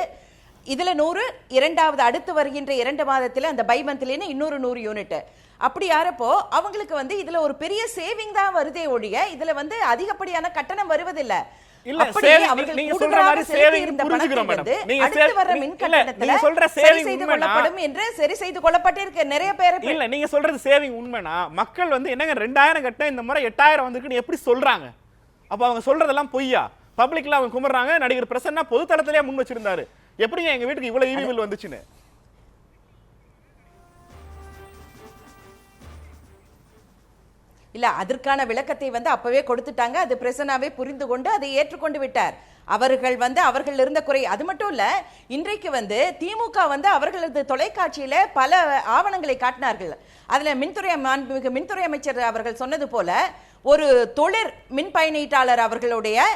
இதுல 100 இரண்டாவது அடுத்து வருகின்ற 2 மாதத்துல அந்த பை மந்த்லின்னு இன்னொரு 100 யூனிட் அப்படி யாரப்போ அவங்களுக்கு வந்து இதுல ஒரு பெரிய சேவிங் தான் வருதே ஒழிய இதுல வந்து அதிகப்படியான கட்டணம் வருவதில்லை. இல்ல நீங்க சொல்ற மாதிரி சேவிங் புரிஞ்சுக்கிறோம் மேடம். நீங்க சொல்ற சேவிங் கொள்ளப்படும் என்று சரி செய்து கொள்ளப்பட்டிருக்கு நிறைய பேர். இல்ல நீங்க சொல்றது சேவிங் உண்மைனா, மக்கள் வந்து என்னங்க 2000 கட்ட இந்த முறை 8000 வந்திருக்குன்னு எப்படி சொல்றாங்க? அப்ப அவங்க சொல்றதெல்லாம் பொய்யா? பப்ளிக்ல அவங்க குமறாங்க. நடிகர் பிரசன்னா பொது தளத்திலேயே முன் வச்சிருந்தாரு, எப்படிங்க எங்க வீட்டுக்கு இவ்வளவு ஈவி பில் வந்துச்சுன்னு. இல்ல அதற்கான விளக்கத்தை வந்து அப்பவே கொடுத்துட்டாங்க. அது பிரசன்னாவே புரிந்து கொண்டு அதை ஏற்றுக்கொண்டு விட்டார். அவர்கள் இருந்த குறை அது மட்டும் இல்ல, இன்றைக்கு வந்து திமுக வந்து அவர்களது தொலைக்காட்சியில பல ஆவணங்களை காட்டினார்கள். அதுல மின்துறை அமைச்சர் அவர்கள் சொன்னது போல ஒரு தொழிற் மின் பயணீட்டாளர் அவர்களுடைய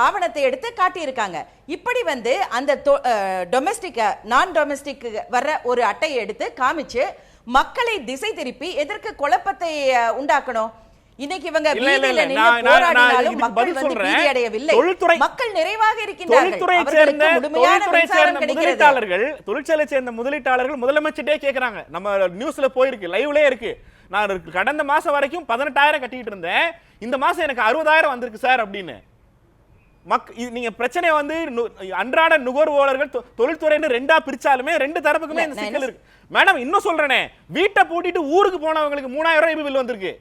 ஆவணத்தை எடுத்து காட்டியிருக்காங்க. இப்படி வந்து அந்த டொமெஸ்டிக் நான் டொமெஸ்டிக் வர்ற ஒரு அட்டையை எடுத்து காமிச்சு மக்களை திசை திருப்பி எதற்கு குழப்பத்தை உண்டாக்கணும்? இன்னைக்கு இவங்க வீதியில நின்னு போராடினாலும் மக்கள் வந்து பீதி அடையவில்லை. மக்கள் நிறைவாக இருக்கின்றார்கள். அவர்களுக்கு முழுமையான மின்சாரம் கிடைக்கிறது. தொழிற்சாலை சேர்ந்த முதலீட்டாளர்கள் முதலமைச்சரே கேக்குறாங்க. நம்ம நியூஸ்ல போயிருக்கு, லைவ்லயே இருக்கு. நான் கடந்த மாசம் வரைக்கும் 18000 கட்டிட்டு இருந்தேன், இந்த மாசம் எனக்கு 60000 வந்திருக்கு சார் அப்படின்னு. நீங்க பிரச்சனை வந்து அன்றாட நுகர்வோர்கள் தொழில்துறைன்னு 2ஆ பிரிச்சாலுமே 2 தரப்புக்குமே இந்த சிக்கல் இருக்கு. மேடம் இன்னும் சொல்றேனே, வீட்டை பூட்டிட்டு ஊருக்கு போனவங்களுக்கு 3000 ரூபாய் பில் வந்திருக்கு.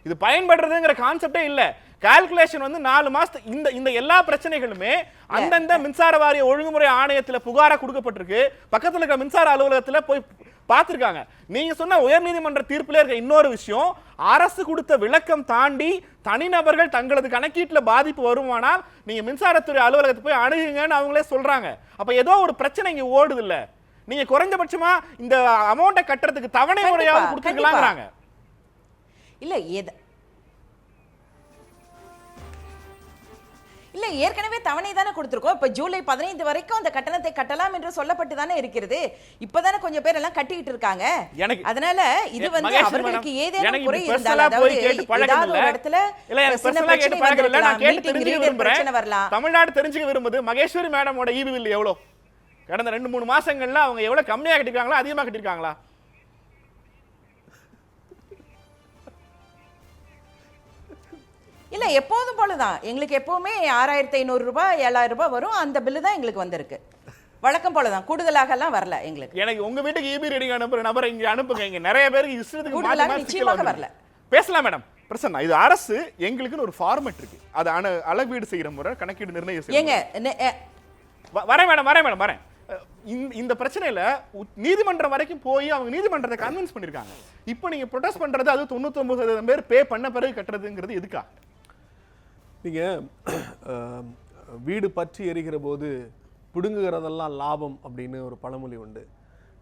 இது பயன்படுறதுங்கிற கான்செப்டே இல்ல. கால்குலேஷன் வந்து 4 மாசத்துக்கு இந்த எல்லா பிரச்சனைகளுமே அந்தந்த மின்சார வாரிய ஒழுங்குமுறை ஆணையத்துல புகாரா கொடுக்கப்பட்டிருக்கு. பக்கத்துல இருக்க மின்சார அலுவலகத்துல போய் பார்த்திருக்காங்க. நீங்க சொன்ன உயர்நீதிமன்ற தீர்ப்புல இருக்க இன்னொரு விஷயம், அரசு கொடுத்த விளக்கம் தாண்டி தனிநபர்கள் தங்களது கணக்கீட்டுல பாதிப்பு வருமானால் நீங்க மின்சாரத்துறை அலுவலகத்தை போய் அணுகுங்கன்னு அவங்களே சொல்றாங்க. அப்ப ஏதோ ஒரு பிரச்சனை இங்க ஓடுது இல்ல. நீங்க குறைஞ்சபட்சமா இந்த அமௌண்ட்டை கட்டுறதுக்கு தவணை முறையாவது கொடுத்துக்கலாங்கிறாங்க. இல்ல ஏற்கனவே தவணை தானே கொடுத்திருக்கோம். இப்ப ஜூலை 15 வரைக்கும் அந்த கட்டணத்தை கட்டலாம் என்று சொல்லப்பட்டு தானே இருக்கிறது. இப்பதானே கொஞ்சம் பேர் எல்லாம் கட்டிட்டு இருக்காங்க. அதனால இது வந்து அவர்களுக்கு ஏதேனும் குறை இருந்தால், அதாவது ஏதாவது ஒரு இடத்துல பிரச்சனை வரலாம். தமிழ்நாடு தெரிஞ்சுக்க விரும்புது மகேஸ்வரி மேடமோட ஈபி பில் எவ்வளவு கடந்த 2-3 மாசங்கள்ல அவங்க எவ்வளவு கம்மியா கட்டிருக்காங்களா அதிகமா கட்டிருக்காங்களா? இல்ல எப்போதும் போலதான் எங்களுக்கு எப்பவுமே 6500 ரூபாய் 7000 ரூபாய் வரும். அந்த பில்லு தான் எங்களுக்கு வந்திருக்கு. வழக்கம் போலதான், கூடுதலாக எல்லாம் வரல எங்களுக்கு. எனக்கு உங்க வீட்டுக்கு ஈபி ரீடிங் அனுப்புற நபரை இங்க அனுப்புங்க. இங்க நிறைய பேருக்கு இஷ்டத்துக்கு கூடுதலாக நிச்சயமாக வரல. பேசலாம் மேடம். பிரசன்னா, இது அரசு எங்களுக்குன்னு ஒரு ஃபார்மேட் இருக்கு. அது அளவீடு செய்யற முறை, கணக்கீடு நிர்ணயம் செய்யற வரேன் மேடம் வரேன். இந்த பிரச்சனையில நீதிமன்றம் வரைக்கும் போய் அவங்க நீதிமன்றத்தை கன்வின்ஸ் பண்ணிருக்காங்க. இப்போ நீங்க ப்ரொடெஸ்ட் பண்றது அது 99% பேர் பே பண்ண பிறகு கட்டுறதுங்கிறது எதுக்கா? நீங்க வீடு பற்றி எரிகிற போது பிடுங்குகிறதெல்லாம் லாபம் அப்படின்னு ஒரு பழமொழி உண்டு.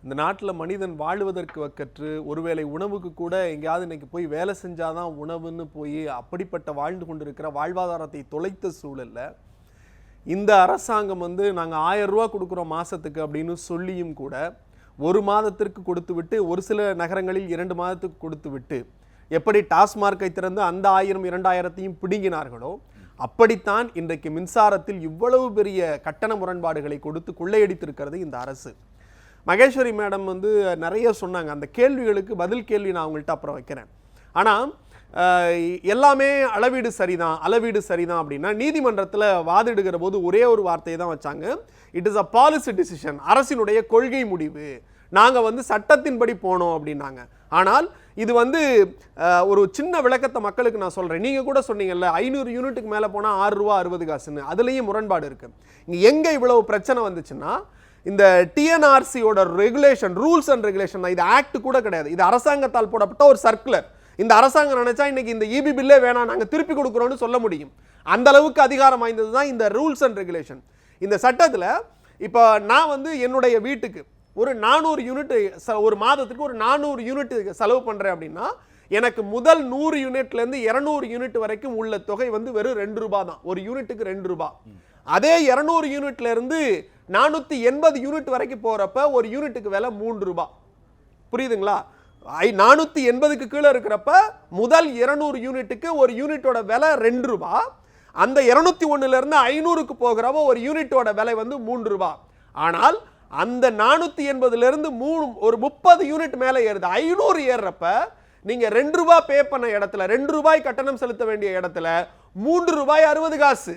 இந்த நாட்டில் மனிதன் வாழ்வதற்கு வக்கற்று ஒருவேளை உணவுக்கு கூட எங்கேயாவது இன்னைக்கு போய் வேலை செஞ்சாதான் உணவுன்னு போய் அப்படிப்பட்ட வாழ்ந்து கொண்டிருக்கிற வாழ்வாதாரத்தை தொலைத்த சூழல்ல இந்த அரசாங்கம் வந்து நாங்கள் 1000 ரூபா கொடுக்குறோம் மாசத்துக்கு அப்படின்னு சொல்லியும் கூட 1 மாதத்திற்கு கொடுத்து விட்டு ஒரு சில நகரங்களில் 2 மாதத்துக்கு கொடுத்து விட்டு எப்படி டாஸ்மார்க்கை திறந்து அந்த 1000 2000 பிடுங்கினார்களோ அப்படித்தான் இன்றைக்கு மின்சாரத்தில் இவ்வளவு பெரிய கட்டண முரண்பாடுகளை கொடுத்து கொள்ளையடித்திருக்கிறது இந்த அரசு. மகேஸ்வரி மேடம் வந்து நிறைய சொன்னாங்க. அந்த கேள்விகளுக்கு பதில் கேள்வி நான் அவங்கள்ட்ட அப்புறம் வைக்கிறேன். ஆனால் எல்லாமே அளவீடு சரிதான் அப்படின்னா நீதிமன்றத்தில் வாதிடுகிற போது ஒரே ஒரு வார்த்தையை தான் வச்சாங்க. It is a policy decision, அரசினுடைய கொள்கை முடிவு, நாங்கள் வந்து சட்டத்தின்படி போனோம் அப்படின்னாங்க. ஆனால் இது வந்து ஒரு சின்ன விளக்கத்தை மக்களுக்கு நான் சொல்கிறேன். நீங்கள் கூட சொன்னீங்கல்ல 500 யூனிட்டுக்கு மேலே போனால் 6 ரூபா 60 காசுன்னு, அதுலேயும் முரண்பாடு இருக்குது. இங்கே எங்கே இவ்வளவு பிரச்சனை வந்துச்சுன்னா இந்த டிஎன்ஆர்சியோட ரெகுலேஷன், ரூல்ஸ் அண்ட் ரெகுலேஷன் தான். இது ஆக்ட் கூட கிடையாது, இது அரசாங்கத்தால் போடப்பட்ட ஒரு சர்க்குலர். இந்த அரசாங்கம் நினைச்சா இன்னைக்கு இந்த இபி பில்லே வேணாம் நாங்கள் திருப்பி கொடுக்குறோம்னு சொல்ல முடியும். அந்த அளவுக்கு அதிகாரம் வாய்ந்தது தான் இந்த ரூல்ஸ் அண்ட் ரெகுலேஷன். இந்த சட்டத்தில் இப்போ நான் வந்து என்னுடைய வீட்டுக்கு ஒரு 400 யூனிட் ஒரு மாதத்துக்கு ஒரு 400 யூனிட் செலவு பண்ணுறேன் அப்படின்னா எனக்கு முதல் 100 யூனிட்லேருந்து 200 யூனிட் வரைக்கும் உள்ள தொகை வந்து வெறும் 2 ரூபா தான். ஒரு யூனிட்டுக்கு 2 ரூபா. அதே 200 யூனிட்ல இருந்து 480 யூனிட் வரைக்கும் போறப்ப ஒரு யூனிட்டுக்கு விலை 3 ரூபா. புரியுதுங்களா? 480க்கு கீழே இருக்கிறப்ப முதல் 200 யூனிட்டுக்கு ஒரு யூனிட்டோட விலை 2 ரூபா. அந்த 201 இருந்து 500க்கு போகிறப்ப ஒரு யூனிட்டோட விலை வந்து 3 ரூபா. ஆனால் அந்த 480 இருந்து ஒரு 30 யூனிட் மேலே ஏறுது. 500 ஏறுறப்ப நீங்க 2 ரூபாய் பே பண்ண இடத்துல 2 ரூபாய் கட்டணம் செலுத்த வேண்டிய இடத்துல 3 ரூபாய் 60 காசு.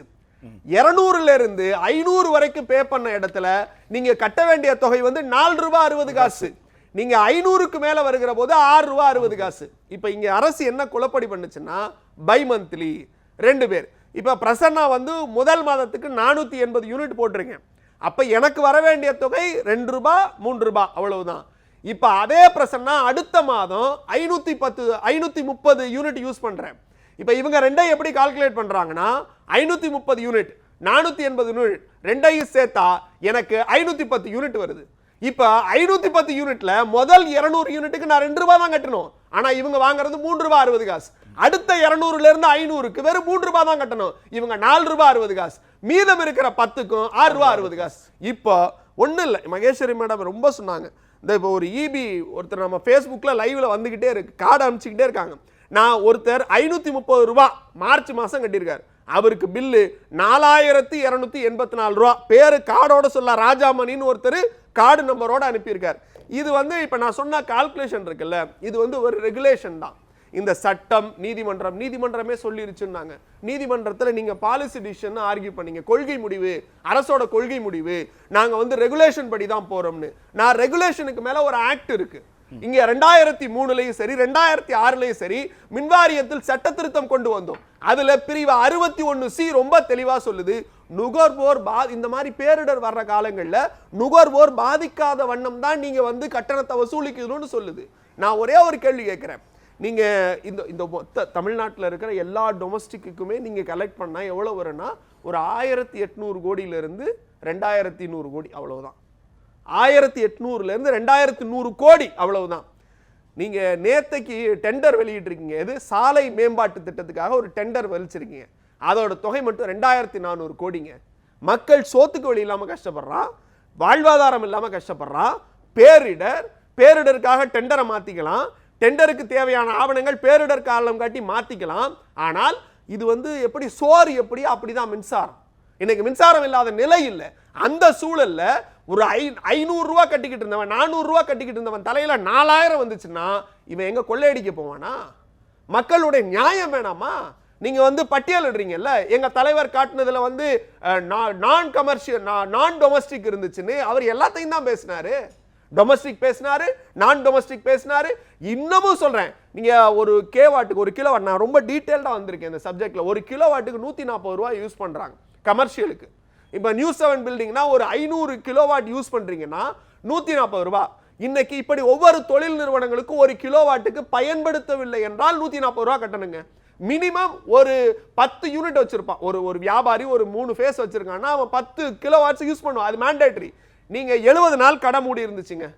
200ல இருந்து 500 வரைக்கும் பே பண்ண இடத்துல நீங்க கட்ட வேண்டிய தொகை வந்து 4 ரூபாய் 60 காசு. நீங்க 500க்கு மேல வருகிற போது 6 ரூபாய் 60 காசு. இப்ப இங்க அரசு என்ன குழப்படி பண்ணுச்சுன்னா பை மந்த்லி 2 பேர். இப்ப பிரசன்னா வந்து முதல் மாதத்துக்கு 480 யூனிட் போட்டிருக்கேன். அப்ப எனக்கு வர வேண்டிய தொகை 2 ரூபாய் 3 ரூபாய் அவ்வளவுதான். இப்ப அதே பிரசன்னா அடுத்த மாதம் 530 யூனிட் யூஸ் பண்றேன். இப்ப இவங்க ரெண்டையும் எப்படி கால்குலேட் பண்றாங்கன்னா 530 யூனிட் 480 யூனிட் ரெண்டையும் சேர்த்தா எனக்கு 510 யூனிட் வருது. இப்ப 510 யூனிட்ல முதல் 200 யூனிட்டுக்கு நான் 2 ரூபாய் தான் கட்டணும். ஆனா இவங்க வாங்குறது 3 ரூபாய் 60 காசு. அடுத்த 200ல இருந்து 500க்கு வெறும் 3 ரூபாய் தான் கட்டணும். இவங்க 4 ரூபாய் 60 காசு. மீதம் இருக்கிற 10க்கும் 6 ரூபாய் 60 காசு. இப்போ ஒன்றும் இல்லை, மகேஸ்வரி மேடம் ரொம்ப சொன்னாங்க. இந்த இப்போ ஒரு இபி ஒருத்தர் நம்ம ஃபேஸ்புக்கில் லைவ்ல வந்துக்கிட்டே இருக்கு, கார்டு அனுப்பிச்சிக்கிட்டே இருக்காங்க. நான் ஒருத்தர் 530 ரூபாய் மார்ச் மாதம் கட்டியிருக்காரு. அவருக்கு பில்லு 4284 ரூபா. பேரு கார்டோட சொல்ல ராஜாமணின்னு ஒருத்தர் கார்டு நம்பரோட அனுப்பியிருக்கார். இது வந்து இப்போ நான் சொன்ன கால்குலேஷன் இருக்குல்ல, இது வந்து ஒரு ரெகுலேஷன் தான். இந்த சட்டம் நீதிமன்றமே சொல்லிருச்சுன்னாங்க. நீதிமன்றத்தில் நீங்க பாலிசி டிசிஷன் ஆர்கியூ பண்ணீங்க, கொள்கை முடிவு, அரசோட கொள்கை முடிவு, நாங்க வந்து ரெகுலேஷன் படி தான் போறோம்னு. நான் ரெகுலேஷனுக்கு மேல ஒரு ஆக்ட் இருக்கு. இங்க 2003லயும் சரி 2006லயும் சரி மின்வாரியத்தில் சட்ட திருத்தம் கொண்டு வந்தோம். அதுல பிரிவு 61C ரொம்ப தெளிவா சொல்லுது, நுகர்வோர் இந்த மாதிரி பேரிடர் வர்ற காலங்கள்ல நுகர்வோர் பாதிக்காத வண்ணம் தான் நீங்க வந்து கட்டணத்தை வசூலிக்கணும்னு சொல்லுது. நான் ஒரே ஒரு கேள்வி கேட்கிறேன். நீங்க இந்த மொத்த தமிழ்நாட்டில் இருக்கிற எல்லா டொமஸ்டிக்குமே நீங்க கலெக்ட் பண்ணா எவ்வளவு வரும்னா ஒரு 1800 கோடியிலிருந்து 2100 கோடி அவ்வளவுதான். 1800ல இருந்து 2100 கோடி அவ்வளவுதான். நீங்க நேத்தைக்கு டெண்டர் வெளியிட்டிருக்கீங்க. எது சாலை மேம்பாட்டு திட்டத்துக்காக ஒரு டெண்டர் வெளிச்சிருக்கீங்க. அதோட தொகை மட்டும் 2400 கோடிங்க. மக்கள் சோத்துக்கு வழி இல்லாம கஷ்டப்படுறான், வாழ்வாதாரம் இல்லாம கஷ்டப்படுறான். பேரிடருக்காக டெண்டரை மாத்திக்கலாம், டெண்டருக்கு தேவையான ஆவணங்கள் பேரிடர் காலம் காட்டி மாத்திக்கலாம். ஆனால் இது வந்து எப்படி சோறு எப்படி அப்படிதான் மின்சாரம். இன்னைக்கு மின்சாரம் இல்லாத நிலை இல்லை. அந்த சூழல்ல ஒரு 500 ரூபாய் கட்டிக்கிட்டு இருந்தவன் 400 ரூபாய் கட்டிக்கிட்டு இருந்தவன் தலையில 4000 வந்துச்சுன்னா இவன் எங்க கொள்ளையடிக்க போவானா? மக்களுடைய நியாயம் வேணாமா? நீங்க வந்து பட்டியலிடுறீங்கல்ல, எங்க தலைவர் காட்டுனதுல வந்து நான் கமர்ஷியல் நான் டொமஸ்டிக் இருந்துச்சுன்னு அவர் எல்லாத்தையும் தான் பேசினாரு. டொமஸ்டிக் பேசினாரு, நான் டொமஸ்டிக் பேசினாரு. இன்னமும் சொல்றேன், நீங்க ஒரு கேவாட்டுக்கு ஒரு கிலோவாட், நான் ரொம்ப டீடைல்டா வந்திருக்கேன் இந்த சப்ஜெக்ட்ல, ஒரு கிலோவாட்டுக்கு 140 ரூபாய் யூஸ் பண்றாங்க கமர்ஷியலுக்கு. இப்ப நியூஸ் 7 பில்டிங்னா ஒரு 500 கிலோவாட் யூஸ் பண்றீங்கன்னா 140 ரூபாய். இன்னைக்கு இப்படி ஒவ்வொரு தொழில் நிறுவனங்களுக்கும் ஒரு கிலோவாட்டுக்கு பயன்படுத்தவில்லை என்றால் 140 ரூபாய் கட்டணுங்க. மினிமம் ஒரு 10 யூனிட் வச்சிருப்பான் ஒரு வியாபாரி, ஒரு 3 ஃபேஸ் வச்சிருக்கான்னா அவன் 10 கிலோவாட்ஸ் யூஸ் பண்ணுவான். அது மேண்டேட்டரி. நீங்க 70 நாள் கடை மூடி இருந்துச்சுங்க.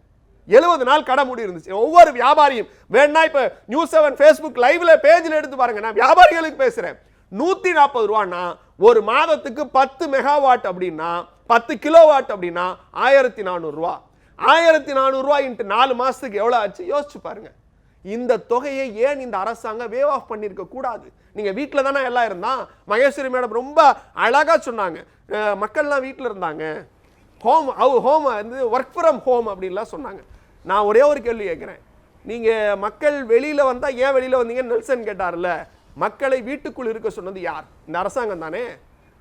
70 நாள் கடை மூடி இருந்துச்சு. ஒவ்வொரு வியாபாரியும் வேணா இப்ப நியூஸ் 7 Facebook லைவ்ல பேஜ்ல எடுத்து பாருங்க, நான் வியாபாரிகளுக்கு பேசுறேன். 140 ரூபான்னா ஒரு மாதத்துக்கு 10 மெகாவாட் அப்படின்னா 10 கிலோவாட் அப்படின்னா 1400 ரூபா. 1400 ரூபாய் இன்ட்டு 4 மாசத்துக்கு எவ்வளவு ஆச்சு யோசிச்சு பாருங்க. இந்த தொகையை ஏன் இந்த அரசாங்கம் வேவ் ஆஃப் பண்ணிருக்க கூடாது? நீங்க வீட்டில் தானே எல்லாம் இருந்தா. மகேஸ்வரி மேடம் ரொம்ப அழகா சொன்னாங்க, மக்கள்லாம் வீட்டில் இருந்தாங்க, ஹோம் வந்து ஒர்க் ஃப்ரம் ஹோம் அப்படின்லாம் சொன்னாங்க. நான் ஒரே ஒரு கேள்வி கேட்குறேன், நீங்க மக்கள் வெளியில வந்தா ஏன் வெளியில வந்தீங்க நெல்சன் கேட்டார்ல, மக்களை வீட்டுக்குள் இருக்க சொன்னது யார்? இந்த அரசாங்கம் தானே.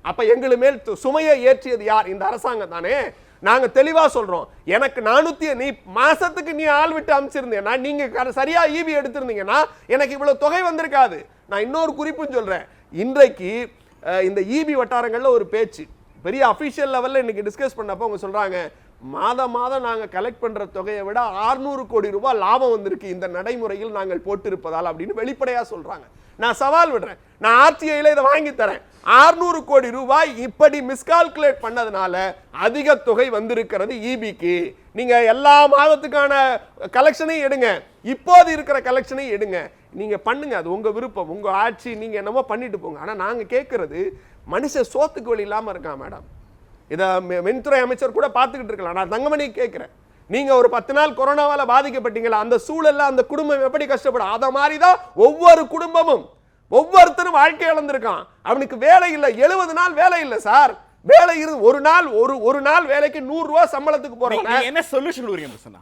அப்ப எங்களு மேல் சுமையை ஏற்றியது யார்? இந்த அரசாங்கம் தானே. நாங்க தெளிவா சொல்றோம், எனக்கு 400 நீ மாசத்துக்கு நீ ஆள் விட்டு அமைச்சிருந்தேன்னா, நீங்க சரியா ஈபி எடுத்திருந்தீங்கன்னா எனக்கு இவ்வளவு தொகை வந்திருக்காது. நான் இன்னொரு குறிப்பும் சொல்றேன், இன்றைக்கு இந்த ஈபி வட்டாரங்கள்ல ஒரு பேச்சு பெரிய அபிஷியல் லெவல்ல இன்னைக்கு டிஸ்கஸ் பண்ணப்போ அவங்க சொல்றாங்க, மாதம் நாங்க கலெக்ட் பண்ற தொகையை விட 600 கோடி ரூபாய் லாபம் வந்திருக்கு இந்த நடைமுறையில் நாங்கள் போட்டிருப்பதால் அப்படின்னு வெளிப்படையா சொல்றாங்க. நான் சவால் விடுறேன், நான் ஆர்டிஐல இதை வாங்கி தரேன். 600 கோடி ரூபாய் இப்படி மிஸ்கால்குலேட் பண்ணதுனால அதிக தொகை வந்திருக்கிறது ஈபிக்கு. நீங்க எல்லா மாதத்துக்கான கலெக்ஷனையும் எடுங்க, இப்போது இருக்கிற கலெக்ஷனையும் எடுங்க, நீங்க பண்ணுங்க, அது உங்க விருப்பம், உங்க ஆட்சி, நீங்க என்னமோ பண்ணிட்டு போங்க. ஆனா நாங்க கேட்கறது, மனுஷன் சோத்துக்கு வழி இல்லாம இருக்கான் மேடம். இதை மின்துறை அமைச்சர் கூட பார்த்துக்கிட்டு இருக்கலாம். நான் தங்கமணி கேட்கிறேன், நீங்க ஒரு 10 நாள் கொரோனாவால பாதிக்கப்பட்டீங்களா, அந்த சூழல்ல அந்த குடும்பம் எப்படி கஷ்டப்படும்? அத மாதிரி தான் ஒவ்வொரு குடும்பமும் ஒவ்வொருத்தரும் வாழ்க்கை இழந்திருக்கான். அவனுக்கு வேலை இல்லை, 70 நாள் வேலை இல்லை சார். வேலை இருந்து ஒரு நாள் வேலைக்கு 100 ரூபாய் சம்பளத்துக்கு போறாங்க. என்ன சொல்யூஷன் கொடுக்குறீங்க?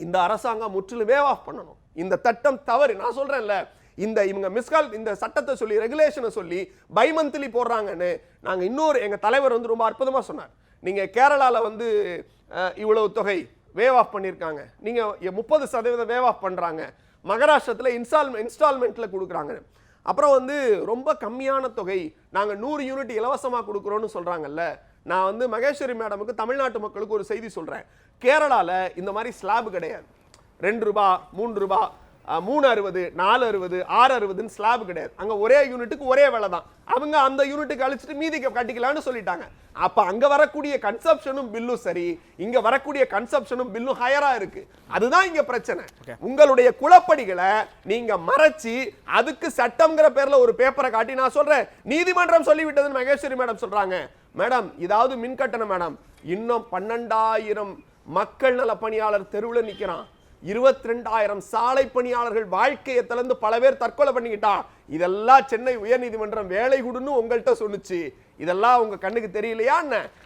இந்த அரசாங்கம் முற்றிலும் வேவ் ஆஃப் பண்ணணும். இந்த சட்டம் தவறு. நான் சொல்றேன்ல, இவங்க மிஸ்கால் இந்த சட்டத்தை சொல்லி ரெகுலேஷனை சொல்லி பைமந்த்லி போடுறாங்கன்னு நாங்க இன்னொரு எங்க தலைவர் வந்து ரொம்ப அற்புதமா சொன்னார். நீங்க கேரளால வந்து இவ்வளவு தொகை வேவ் ஆஃப் பண்ணிருக்காங்க, நீங்க 30% வேவ் ஆஃப் பண்றாங்க. மகாராஷ்டிரத்துல இன்ஸ்டால்மெண்ட்ல கொடுக்குறாங்க. அப்புறம் வந்து ரொம்ப கம்மியான தொகை நாங்க 100 யூனிட் இலவசமா கொடுக்குறோம்னு சொல்றாங்கல்ல. நான் வந்து மகேஸ்வரி மேடமுக்கு தமிழ்நாட்டு மக்களுக்கு ஒரு செய்தி சொல்றேன், கேரளால இந்த மாதிரி ஸ்லாப் கிடையாது. 2 ரூபாய் 3 ரூபாய் 3.60 4.60 6.60 ஸ்லாப் கிடையாது. அங்க ஒரே யூனிட்டுக்கு ஒரே விலை தான். அவங்க அந்த யூனிட்டுக்கு அழிச்சிட்டு மீதி கட்டிக்கலாம்னு சொல்லிட்டாங்க. அப்ப அங்க வரக்கூடிய கன்சப்ஷனும் பில்லும் சரி, இங்க வரக்கூடிய கன்சப்ஷனும் பில்லும் ஹையரா இருக்கு. அதுதான் இங்க பிரச்சனை. உங்களுடைய குளப்படிகளை நீங்க மறைச்சி அதுக்கு சட்டம்ங்கிற பேர்ல ஒரு பேப்பரை காட்டி, நான் சொல்றேன் நீதிமன்றம் சொல்லிவிட்டதுன்னு மகேஸ்வரி மேடம் சொல்றாங்க. மேடம் இதாவது மின் கட்டணம் மேடம், இன்னும் 12,000 மக்கள் நல பணியாளர் தெருவில் நிக்கிறான், 22,000 சாலை பணியாளர்கள் வாழ்க்கையை திறந்து பல பேர் தற்கொலை பண்ணிக்கிட்டா. இதெல்லாம் சென்னை உயர்நீதிமன்றம் வேலை கொடுன்னு உங்கள்கிட்ட சொன்னுச்சு. இதெல்லாம் உங்க கண்ணுக்கு தெரியலையா?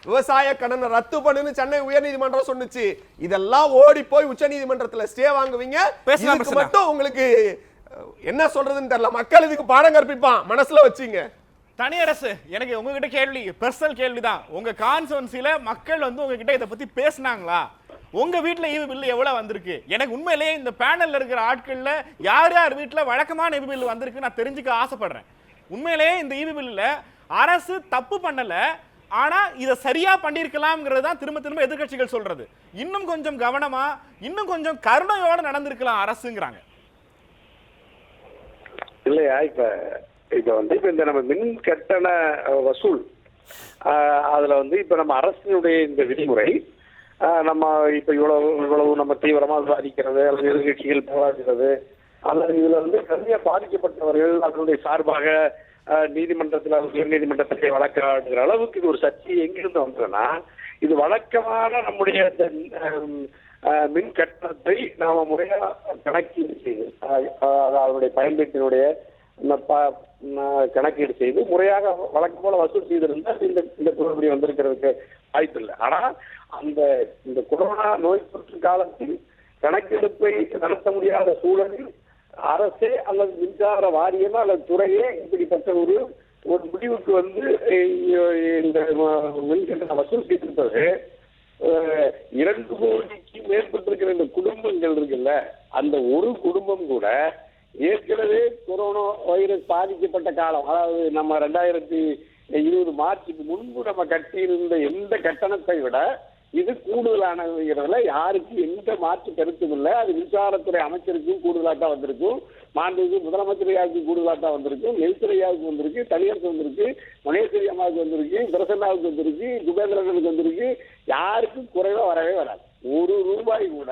விவசாய கடனை ரத்து பண்ணுன்னு சென்னை உயர்நீதிமன்றம் சொன்னுச்சு. இதெல்லாம் ஓடி போய் உச்ச நீதிமன்றத்துல ஸ்டே வாங்குவீங்க. மட்டும் உங்களுக்கு என்ன சொல்றதுன்னு தெரியல. மக்கள் இதுக்கு பாடம் கற்பிப்பான், மனசுல வச்சுங்க. தனி அரசு, எனக்கு உங்ககிட்ட கேள்வி, பர்சனல் கேள்விதான். உங்க கான்ஸ்டுவன்சில மக்கள் வந்து உங்ககிட்ட இதை பத்தி பேசினாங்களா? உங்க வீட்டுல ஈவி பில் எவ்வளவு வந்திருக்கு? எனக்கு உண்மையிலேயே இந்த பேனல்ல இருக்கிற ஆட்கள்ல யார் யார் வீட்டுல வழக்கமான ஈவி பில் வந்திருக்கு நான் தெரிஞ்சுக்க ஆசைப்படுறேன். உண்மையிலேயே இந்த ஈவி பில்ல அரசு தப்பு பண்ணல, ஆனா இதை சரியா பண்ணிருக்கலாம்ங்கிறது தான் திரும்ப திரும்ப எதிர்கட்சிகள் சொல்றது. இன்னும் கொஞ்சம் கவனமா, இன்னும் கொஞ்சம் கருணையோட நடந்திருக்கலாம் அரசுங்கிறாங்க. இல்லையா, இப்ப வந்து இந்த நம்ம மின் கட்டண வசூல் அதுல வந்து இப்ப நம்ம அரசினுடைய இந்த விதிமுறை நம்ம இப்ப இவ்வளவு நம்ம தீவிரமா பாதிக்கிறது அல்லது எதிர்கட்சிகள் போராடுகிறது அல்லது இதுல வந்து கடுமையா பாதிக்கப்பட்டவர்கள் அதனுடைய சார்பாக நீதிமன்றத்தில் உயர் நீதிமன்றத்திலே வழக்காடுகிற அளவுக்கு இது ஒரு சர்ச்சை எங்கிருந்து வந்ததுன்னா, இது வழக்கமான நம்முடைய மின் கட்டணத்தை நாம முறையா கணக்கீடு செய்து அதனுடைய பயன்பாட்டினுடைய கணக்கீடு செய்து முறையாக வழக்கம் போல வசூல் செய்திருந்தால் இந்த குளறுபடி வந்திருக்கிறதுக்கு வாய்ப்பு இல்லை. ஆனா இந்த கொரோனா நோய் தொற்று காலத்தில் கணக்கெடுப்பை நடத்த முடியாத சூழலில் அரசே அல்லது மின்சார வாரியமோ அல்லது துறையே இப்படிப்பட்ட ஒரு முடிவுக்கு வந்து இந்த மின்கட்டண வசூல் செய்திருப்பது 2 கோடிக்கு மேற்பட்டிருக்கிற இந்த குடும்பங்கள் இருக்குல்ல, அந்த ஒரு குடும்பம் கூட ஏற்கனவே கொரோனா வைரஸ் பாதிக்கப்பட்ட காலம், அதாவது நம்ம 2020 மார்ச்சுக்கு முன்பு நம்ம கட்டியிருந்த எந்த கட்டணத்தை விட இது கூடுதலானதுங்கிறதுல யாருக்கு எந்த மாற்று கருத்தும் இல்லை. அது மின்சாரத்துறை அமைச்சருக்கும் கூடுதலாக வந்திருக்கும், மாண்புமிகு முதலமைச்சரையாவுக்கு கூடுதலாக வந்திருக்கும், நெல்துறையாவுக்கு வந்திருக்கு, தனியாருக்கு வந்திருக்கு, மகேஸ்வரி அம்மாவுக்கு வந்திருக்கு, பிரசன்னாவுக்கு வந்திருக்கு, குபேந்திரனுக்கு வந்திருக்கு. யாருக்கும் குறைவா வரவே வராது. 1 ரூபாய் கூட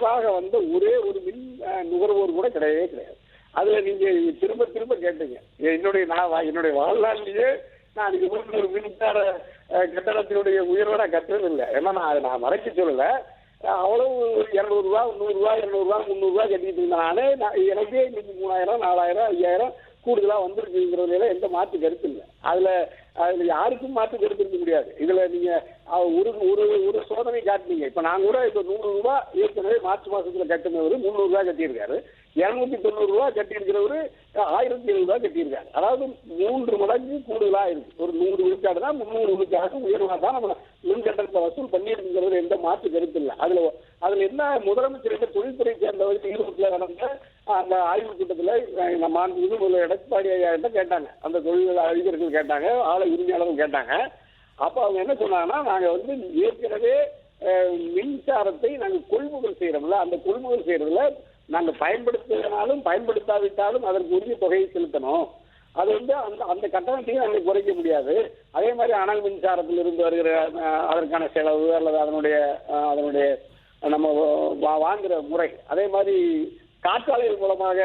புதிதாக வந்த ஒரே ஒரு மின் நுகர்வோர் கூட கிடையவே கிடையாது. அதுல நீங்க திரும்ப திரும்ப கேட்டீங்க. என்னுடைய வாழ்நாளிலேயே நான் இதுக்கு ஒரு மின்சார கட்டணத்தினுடைய உயர்வை நான் கட்டுறது இல்லை. ஏன்னா நான் மறைக்க சொல்லல. அவ்வளவு 200 ரூபா 100 ரூபா 200 ரூபா 300 ரூபா கட்டிட்டு இருந்தேன். எனக்கே இன்னைக்கு 3000 4000 5000 கூடுதலா வந்திருக்குங்கிறதுல எந்த மாற்று கருத்து இல்லை. அதுல யாருக்கும் மாற்று கருத்து இருக்க முடியாது. இதுல நீங்க ஒரு சோதனை காட்டினீங்க. இப்ப நான் கூட இப்ப 100 ரூபாய் ஏற்கனவே மார்ச் மாசத்துல கட்டினவர் 300 ரூபாய் கட்டியிருக்காரு. 290 ரூபாய் கட்டியிருக்கிறவரு 1700 ரூபாய் கட்டியிருக்காரு. அதாவது 3 மடங்கு கூடுதலா இருக்கு. ஒரு 100 விழுக்காடுனா 300 விழுக்காடு உயர்வா தான் நம்ம மின் கட்டணத்தை வசூல் பண்ணியிருக்கிறது எந்த மாற்று கருத்து இல்லை. அதுல என்ன முதலமைச்சர் தொழில்துறை சேர்ந்தவர்கள் ஈரோட்டில் நடந்த அந்த ஆய்வு கூட்டத்துல நம்ம எடப்பாடி ஐயா கேட்டாங்க. அந்த தொழில் அதிகாரிகள் கேட்டாங்க, ஆலை உரிமையாளர்கள் கேட்டாங்க. அப்ப அவங்க என்ன சொன்னாங்கன்னா, நாங்க ஏற்கனவே மின்சாரத்தை நாங்க கொள்முதல் செய்யறோம்ல, அந்த கொள்முதல் செய்யறதுல நாங்க பயன்படுத்தினாலும் பயன்படுத்தாவிட்டாலும் அதற்கு உரிய தொகையை செலுத்தணும். அது அந்த கட்டணத்தையும் நாங்கள் குறைக்க முடியாது. அதே மாதிரி அனல் மின்சாரத்திலிருந்து வருகிற அதற்கான செலவு அல்லது அதனுடைய நம்ம வாங்குற முறை, அதே மாதிரி காற்றாலைகள் மூலமாக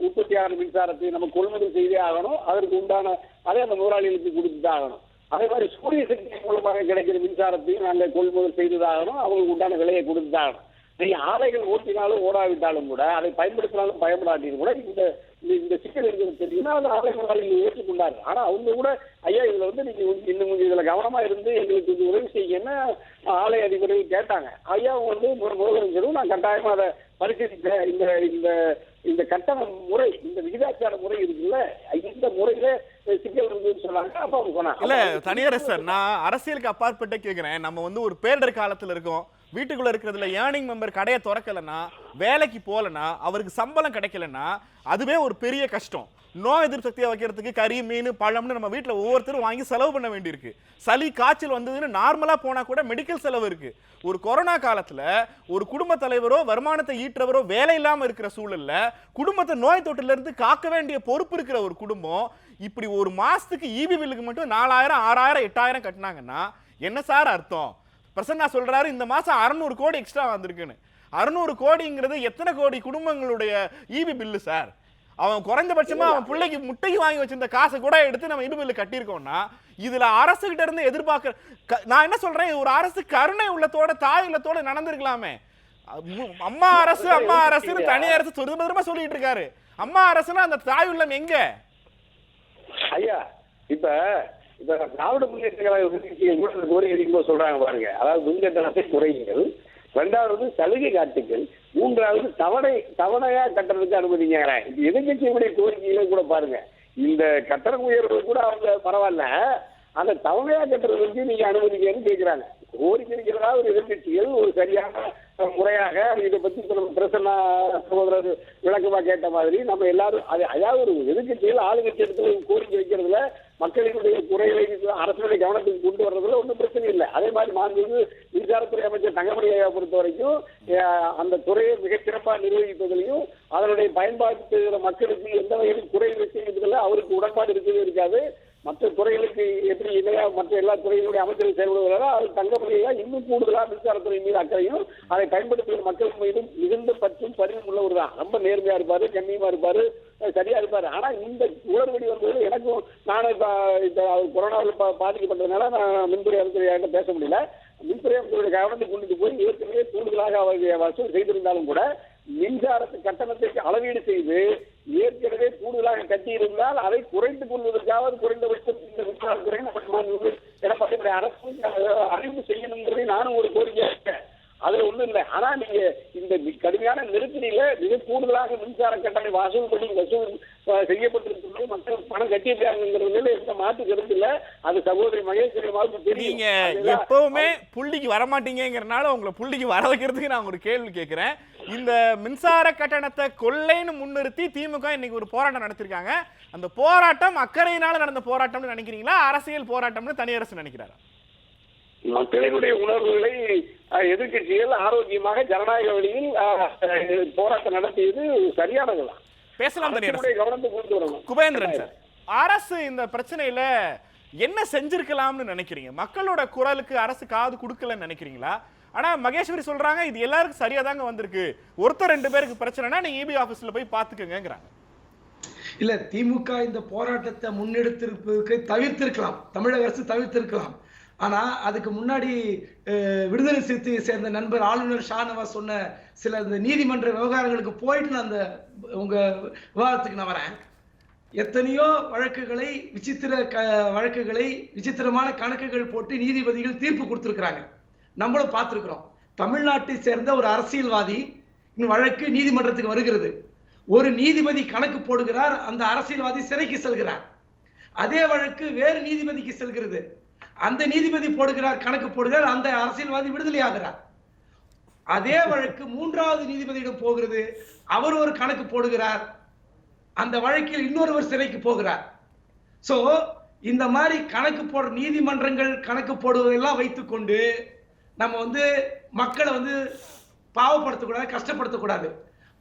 உற்பத்தியான மின்சாரத்தை நம்ம கொள்முதல் செய்தே ஆகணும். அதற்கு உண்டான அதே அந்த முதலாளிகளுக்கு கொடுத்துதான் ஆகணும். அதே மாதிரி சூரிய சக்தி மூலமாக கிடைக்கிற மின்சாரத்தையும் நாங்கள் கொள்முதல் செய்துதாகணும். அவங்களுக்கு உண்டான விலையை கொடுத்துதான் ஆகணும். நீங்க ஆலைகள் ஓட்டினாலும் ஓடாவிட்டாலும் கூட, அதை பயன்படுத்தினாலும் பயன்படாட்டியும் கூட இந்த சிக்கல் இருக்கிறது தெரியுன்னா அந்த ஆலை முதலாளிகள் ஏற்றுக்கொண்டாரு. ஆனா அவங்க கூட ஐயா இதுல நீங்க இன்னும் இதுல கவனமா இருந்து எங்களுக்கு உதவி செய்யன்னு ஆலை அதிபர்கள் கேட்டாங்க. ஐயா முதலமைச்சரும் நான் கட்டாயமா அதை பரிசீலிக்கிறேன். இந்த கட்டண முறை, இந்த விகிதாச்சார முறை இருக்குல்ல, இந்த முறையில சிக்கல் இருக்குன்னு சொன்னாங்க. அப்ப அவங்க சொன்னாங்க இல்ல தனியார் சார், நான் அரசியலுக்கு அப்பாற்பட்ட கேட்கிறேன். நம்ம ஒரு பேரிடர் காலத்துல இருக்கோம். வீட்டுக்குள்ள இருக்கிறதுல ஏர்னிங் மெம்பர் கடையை திறக்கலன்னா, வேலைக்கு போலன்னா, அவருக்கு சம்பளம் கிடைக்கலன்னா அதுவே ஒரு பெரிய கஷ்டம். நோய் எதிர்ப்பு சக்தியை வைக்கிறதுக்கு கறி மீன் பழம்னு நம்ம வீட்டில் ஒவ்வொருத்தரும் வாங்கி செலவு பண்ண வேண்டியிருக்கு. சளி காய்ச்சல் வந்ததுன்னு நார்மலா போனா கூட மெடிக்கல் செலவு இருக்கு. ஒரு கொரோனா காலத்துல ஒரு குடும்ப தலைவரோ வருமானத்தை ஈற்றவரோ வேலை இல்லாம இருக்கிற சூழல்ல குடும்பத்தை நோய் தொற்றுல இருந்து காக்க வேண்டிய பொறுப்பு இருக்கிற ஒரு குடும்பம் இப்படி ஒரு மாசத்துக்கு ஈபி பில்லுக்கு மட்டும் 4000 6000 8000 கட்டினாங்கன்னா என்ன சார் அர்த்தம்? பிரசன்னா சொல்றாரு இந்த மாசம் 600 கோடி எக்ஸ்ட்ரா வந்திருக்குன்னு. 600 கோடிங்கிறது எத்தனை கோடி குடும்பங்களுடைய ஈபி பில்லு சார்? அவன் குறைந்தபட்சமா அவன் பிள்ளைக்கு முட்டைக்கு வாங்கி வச்சிருந்த காசை கூட எடுத்து நம்ம ஈபி பில்லு கட்டியிருக்கோம்னா இதுல அரசு கிட்ட இருந்து எதிர்பார்க்க நான் என்ன சொல்றேன், ஒரு அரசு கருணை உள்ளத்தோட தாய் உள்ளத்தோட நடந்திருக்கலாமே. அம்மா அரசுன்னு தனி அரசு திரும்ப சொல்லிட்டு இருக்காரு. அம்மா அரசுன்னா அந்த தாய் உள்ளம் எங்க ஐயா? இப்ப திராவிட முன்னேற்ற கழக கோரிக்கை சொல்றாங்க பாருங்க. அதாவது மின்கட்டணத்தை குறையுங்கள், 2வது சலுகை காட்டுங்கள், 3வது தவணையா கட்டணத்துக்கு அனுமதிங்க. எதிர்கட்சியுடைய கோரிக்கைகளை கூட பாருங்க. இந்த கட்டண உயர்வு கூட அவங்க பரவாயில்ல, அந்த தவணையா கட்டுறதுக்கு நீங்க அனுமதிக்கன்னு கேட்கிறாங்க. கோரிக்கைக்கிறதா ஒரு எதிர்கட்சிகள் ஒரு சரியான முறையாக இதை பத்தி பிரசன்னா சகோதரர் விளக்கமா கேட்ட மாதிரி நம்ம எல்லாரும் அதாவது ஒரு எதிர்கட்சிகள் ஆளுங்கட்சி எடுத்து கோரிக்கை வைக்கிறதுல மக்களினுடைய குறைகளை அரசுடைய கவனத்துக்கு கொண்டு வர்றதுல ஒன்றும் பிரச்சனை இல்லை. அதே மாதிரி மாண்புமிகு மின்சாரத்துறை அமைச்சர் தங்கமணி ஐயா பொறுத்த வரைக்கும் அந்த துறையை மிகச்சிறப்பாக நிர்வகிப்பதிலையும் அதனுடைய பயன்பாட்டு மக்களுக்கு எந்த வகையிலும் குறை செய்வதில் அவருக்கு உடன்பாடு இருக்கவே இருக்காது. மற்ற துறைகளுக்கு எப்படி இல்லையா மற்ற எல்லா துறைகளுடைய அமைச்சர்கள் செயல்படுவதால் அது தங்கமணியா இன்னும் கூடுதலாக மின்சாரத்துறை மீது அக்கறையும் அதை பயன்படுத்துகிற மக்கள் மீதும் மிகுந்த பற்றும் பரிவும் உள்ளவர் தான். ரொம்ப நேர்மையா இருப்பாரு, கண்ணியமா இருப்பாரு, சரியா இருப்பாரு. ஆனா இந்த உடன்படி வந்தது எனக்கும் நானும் கொரோனாவில் பாதிக்கப்பட்டதுனால நான் மின்துறை அமைச்சர் பேச முடியல. மின்துறை அமைச்சருடைய கவனத்தை கொண்டு போய் ஏற்கனவே கூடுதலாக அவர்கள் வசூல் செய்திருந்தாலும் கூட மின்சாரத்து கட்டணத்தை அளவீடு செய்து ஏற்கனவே கூடுதலாக கட்டியிருந்தால் அதை குறைத்துக் கொள்வதற்காக குறைந்தபட்சம் இந்த மின்சாரத்துறை எடப்பாடி அரசு அறிவு செய்யணுங்கிறதை நானும் ஒரு கோரிக்கையா இருக்கேன். அதுல ஒண்ணும் இல்லை. ஆனா நீங்க இந்த கடுமையான நெருக்கடியில மிக கூடுதலாக மின்சார கட்டணை வசூல் செய்யப்பட்டிருக்கிறது, மக்கள் பணம் கட்டியிருக்காங்கிறதுல எந்த மாற்று கருத்து இல்ல. அது சகோதரி மகேஸ்வரி தெரியும். நீங்க எப்பவுமே புள்ளிக்கு வரமாட்டீங்கிறனால உங்களை புள்ளிக்கு வர வைக்கிறதுக்கு நான் ஒரு கேள்வி கேட்கிறேன். இந்த மின்சார கட்டணத்தை கொள்ளைன்னு முன்னிறுத்தி திமுக இன்னைக்கு ஒரு போராட்டம் நடத்திருக்காங்க. அந்த போராட்டம் அக்கறையினால நடந்த போராட்டம்னு நினைக்கிறீங்களா, அரசியல் போராட்டம்னு தனியரசு நினைக்கிறாரா? மக்களினுடைய உணர்வுகளை எதிர்கட்சிகள் ஆரோக்கியமாக ஜனநாயக வழியில் போராட்டம் நடத்தியது சரியானதுதான். பேசலாம் கவனத்துக்கு கொண்டு வரணும். குபேந்திரன் சார், அரசு இந்த பிரச்சனையில என்ன செஞ்சிருக்கலாம்னு நினைக்கிறீங்க? மக்களோட குரலுக்கு அரசு காது கொடுக்கலன்னு நினைக்கிறீங்களா? ஆனா மகேஸ்வரி சொல்றாங்க இது எல்லாருக்கும் சரியா தாங்க வந்திருக்கு, ஒருத்தர் 2 பேருக்கு பிரச்சனைனா நீங்க இபி ஆபீஸ்ல போய் பாத்துக்கங்கங்கறாங்க. இல்ல, திமுக இந்த போராட்டத்தை முன்னெடுத்திருப்பதற்கு தவிர்த்திருக்கலாம், தமிழக அரசு தவிர்த்திருக்கலாம். ஆனா அதுக்கு முன்னாடி விடுதலை சிறுத்தையை சேர்ந்த நண்பர் ஆளுநர் ஷானவாஸ் சொன்ன சில இந்த நீதிமன்ற விவகாரங்களுக்கு போயிட்டு நான் அந்த உங்க விவாதத்துக்கு நான் வரேன். எத்தனையோ வழக்குகளை வழக்குகளை விசித்திரமான கணக்குகள் போட்டு நீதிபதிகள் தீர்ப்பு கொடுத்திருக்கிறாங்க, நம்மளும் பார்த்திருக்கிறோம். தமிழ்நாட்டை சேர்ந்த ஒரு அரசியல்வாதி வழக்கு நீதிமன்றத்துக்கு வருகிறது, ஒரு நீதிபதி கணக்கு போடுகிறார், அந்த அரசியல்வாதி சிறைக்கு செல்கிறார். அதே வழக்கு வேறு நீதிபதிக்கு செல்கிறது, அந்த நீதிபதி போடுகிறார், கணக்கு போடுகிறார், அந்த அரசியல்வாதி விடுதலை ஆகிறார். அதே வழக்கு 3வது நீதிபதியிடம் போகிறது, அவர் ஒரு கணக்கு போடுகிறார், அந்த வழக்கில் இன்னொருவர் சிறைக்கு போகிறார். சோ இந்த மாதிரி கணக்கு போடுற நீதிமன்றங்கள் கணக்கு போடுவதெல்லாம் வைத்துக்கொண்டு நம்ம மக்களை பாவப்படுத்தக்கூடாது, கஷ்டப்படுத்தக்கூடாது.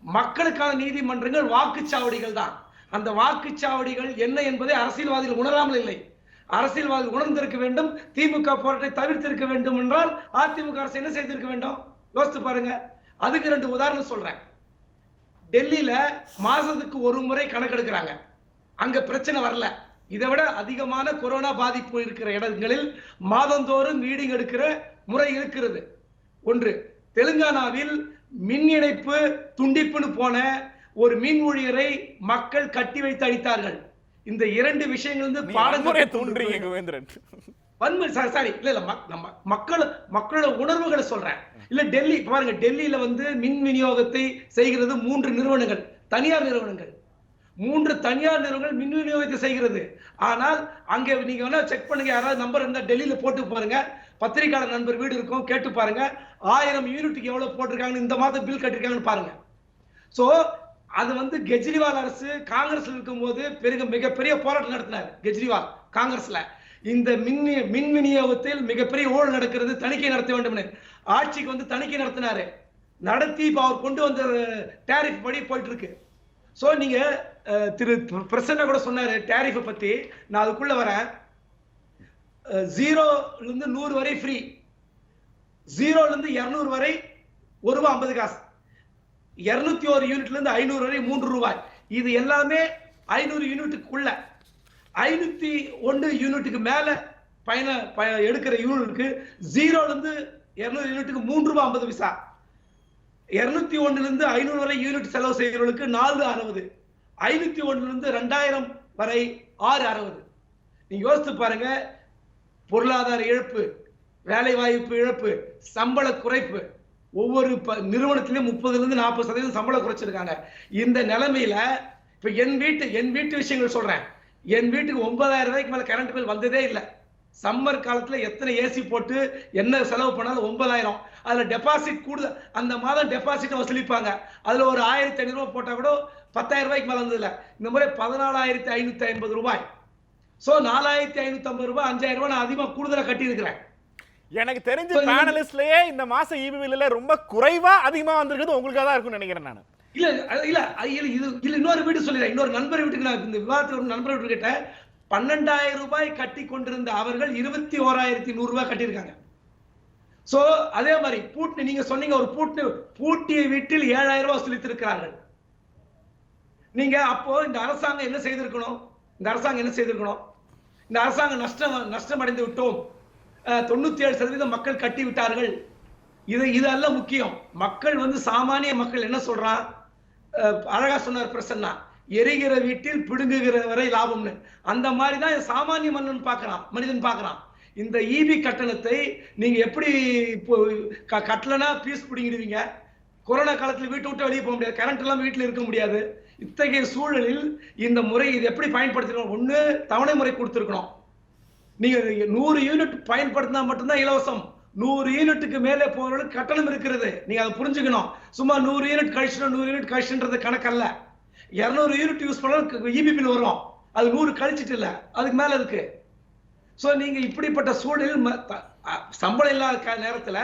மக்களுக்கான நீதிமன்றங்கள் வாக்குச்சாவடிகள் தான். அந்த வாக்குச்சாவடிகள் என்ன என்பதை அரசியல்வாதிகள் உணராமல் இல்லை. அரசியல்வாதிகள் உணர்ந்திருக்க வேண்டும். திமுக போராட்டத்தை தவிர்த்திருக்க வேண்டும் என்றால் அதிமுக அரசு என்ன செய்திருக்க வேண்டும் யோசித்து பாருங்க. அதுக்கு 2 உதாரணம் சொல்றேன். டெல்லியில மாசத்துக்கு ஒரு முறை கணக்கெடுக்கிறாங்க, அங்க பிரச்சனை வரல. இதை விட அதிகமான கொரோனா பாதிப்பு இருக்கிற இடங்களில் மாதந்தோறும் ரீடிங் எடுக்கிற முறை இருக்கிறது. ஒன்று, தெலுங்கானாவில் மின் இணைப்பு துண்டிப்புன்னு போன ஒரு மின் ஊழியரை மக்கள் கட்டி வைத்து அடித்தார்கள். இந்த 2 விஷயங்கள் மக்களோட உணர்வுகளை சொல்றேன். இல்ல டெல்லி பாருங்க, டெல்லியில மின் விநியோகத்தை செய்கிறது 3 நிறுவனங்கள், தனியார் நிறுவனங்கள். 3 தனியார் நிறுவனங்கள் மின் விநியோகத்தை செய்கிறது. ஆனால் அங்க நீங்க வேணா செக் பண்ணுங்க, யாராவது நம்பர் இருந்தா டெல்லியில போட்டு பாருங்க, பத்திரிகையாளர் நண்பர் வீடு இருக்கும், கேட்டு பாருங்க 1000 யூனிட்டுக்கு எவ்வளவு போட்டிருக்காங்க, இந்த மாதம் பில் கட்டிருக்காங்கன்னு பாருங்க. சோ அது கெஜ்ரிவால் அரசு காங்கிரஸ்ல இருக்கும்போது மிகப்பெரிய போராட்டம் நடத்தினார் கெஜ்ரிவால் காங்கிரஸ்ல. இந்த மின் விநியோகத்தில் மிகப்பெரிய ஊழல் நடக்கிறது, தணிக்கை நடத்த வேண்டும். ஆட்சிக்கு தணிக்கை நடத்தினாரு, நடத்தி அவர் கொண்டு வந்த டேரிஃப் படி போயிட்டு இருக்கு. சோ நீங்க திரு பிரசன்னா கூட சொன்னாரு டேரிஃப் பத்தி, நான் அதுக்குள்ள வரேன். 0 இருந்து 100 வரை ஃப்ரீ, 0 இருந்து 200 வரை ₹1.50, 201 யூனிட்ல இருந்து 500 வரை ₹3. இது எல்லாமே 500 யூனிட்டுக்குள்ள. 501 யூனிட்டுக்கு மேல எடுக்கிற யூனிட்டுக்கு 0 இருந்து 200 யூனிட்டுக்கு ₹3.50, 201 இருந்து 500 வரை யூனிட் செலவு செய்யறவர்களுக்கு 4.60, 501 இருந்து 2000 வரை 6.60. நீங்க யோசித்து பாருங்க, பொருளாதார இழப்பு, வேலை வாய்ப்பு இழப்பு, சம்பள குறைப்பு, ஒவ்வொரு நிறுவனத்திலும் 30% 40% சம்பளம் குறைச்சிருக்காங்க. இந்த நிலைமையில இப்ப என் வீட்டு விஷயங்கள் சொல்றேன். என் வீட்டுக்கு 9000 ரூபாய்க்கு மேல கரண்ட் பில் வந்ததே இல்லை. சம்மர் காலத்துல எத்தனை ஏசி போட்டு என்ன செலவு பண்ணாலும் 9000. அதுல டெபாசிட் கூடுதல், அந்த மாதம் டெபாசிட் வசூலிப்பாங்க, அதுல ஒரு 1500 ரூபாய் போட்டா கூட 10000 ரூபாய்க்கு மேல வந்தது இல்ல. இந்த முறை 14550 ரூபாய். சோ 4550 ரூபாய், 5000 ரூபாய் நான் அதிகமா கூடுதலா கட்டி இருக்கிறேன். எனக்கு தெரிஞ்ச பேனலிஸ்ட்லயே இந்த மாசம் ஈபி பில்ல ரொம்ப குறைவா அதிகமா வந்திருக்குது உங்களுக்காக தான் இருக்கும்னு நினைக்கிறேன் நான். இல்ல இன்னொரு வீடு சொல்லிடுறேன். இன்னொரு நண்பர் வீட்டுக்கு நான் இந்த விவாதத்தில் ஒரு நண்பர் வீட்டு கிட்ட 12000 ரூபாய் கட்டி கொண்டிருந்த அவர்கள் 21100 ரூபாய் கட்டியிருக்காங்க. சோ அதே மாதிரி நீங்க சொன்னீங்க, ஒரு பூட்டிய வீட்டில் 7000 ரூபாய் வசூலித்திருக்கிறார்கள். நீங்க அப்போ இந்த அரசாங்கம் என்ன செய்திருக்கணும்? இந்த அரசாங்கம் நஷ்டம் அடைந்து விட்டோம், 97% மக்கள் கட்டி விட்டார்கள். இது அல்ல முக்கியம். மக்கள் சாமானிய மக்கள் என்ன சொல்றான், அழகா சொன்னார் பிரசன்னா, எரிகிற வீட்டில் பிடுங்குகிற வரை லாபம்னு. அந்த மாதிரி தான் சாமானிய மனிதன் பார்க்கறான். இந்த ஈபி கட்டணத்தை நீங்க எப்படி கட்டலனா பீஸ் பிடிங்கிடுவீங்க? கொரோனா காலத்துல வீட்டை விட்டு வெளியே போக முடியாது, கரண்ட் எல்லாம் வீட்டுல இருக்க முடியாது. இத்தகைய சூழலில் இந்த முறை இது எப்படி பயன்படுத்திருக்கணும்? ஒண்ணு தவணை முறை கொடுத்திருக்கணும். நீங்க 100 யூனிட் பயன்படுத்தினா மட்டும்தான் இலவசம். 100 யூனிட்டுக்கு மேலே போறவங்களுக்கு கட்டணம் இருக்கிறது, நீங்க அதை புரிஞ்சுக்கணும். சும்மா 100 யூனிட் கழிச்சிடும் 100 யூனிட் கழிச்சுன்றது கணக்கல்ல. 200 யூனிட் யூஸ் பண்ணாலும் இபி பில் வரும், அது 100 கழிச்சிட்டு இல்ல, அதுக்கு மேல இருக்கு. சோ நீங்க இப்படிப்பட்ட சூழலில் சம்பளம் இல்லாத நேரத்துல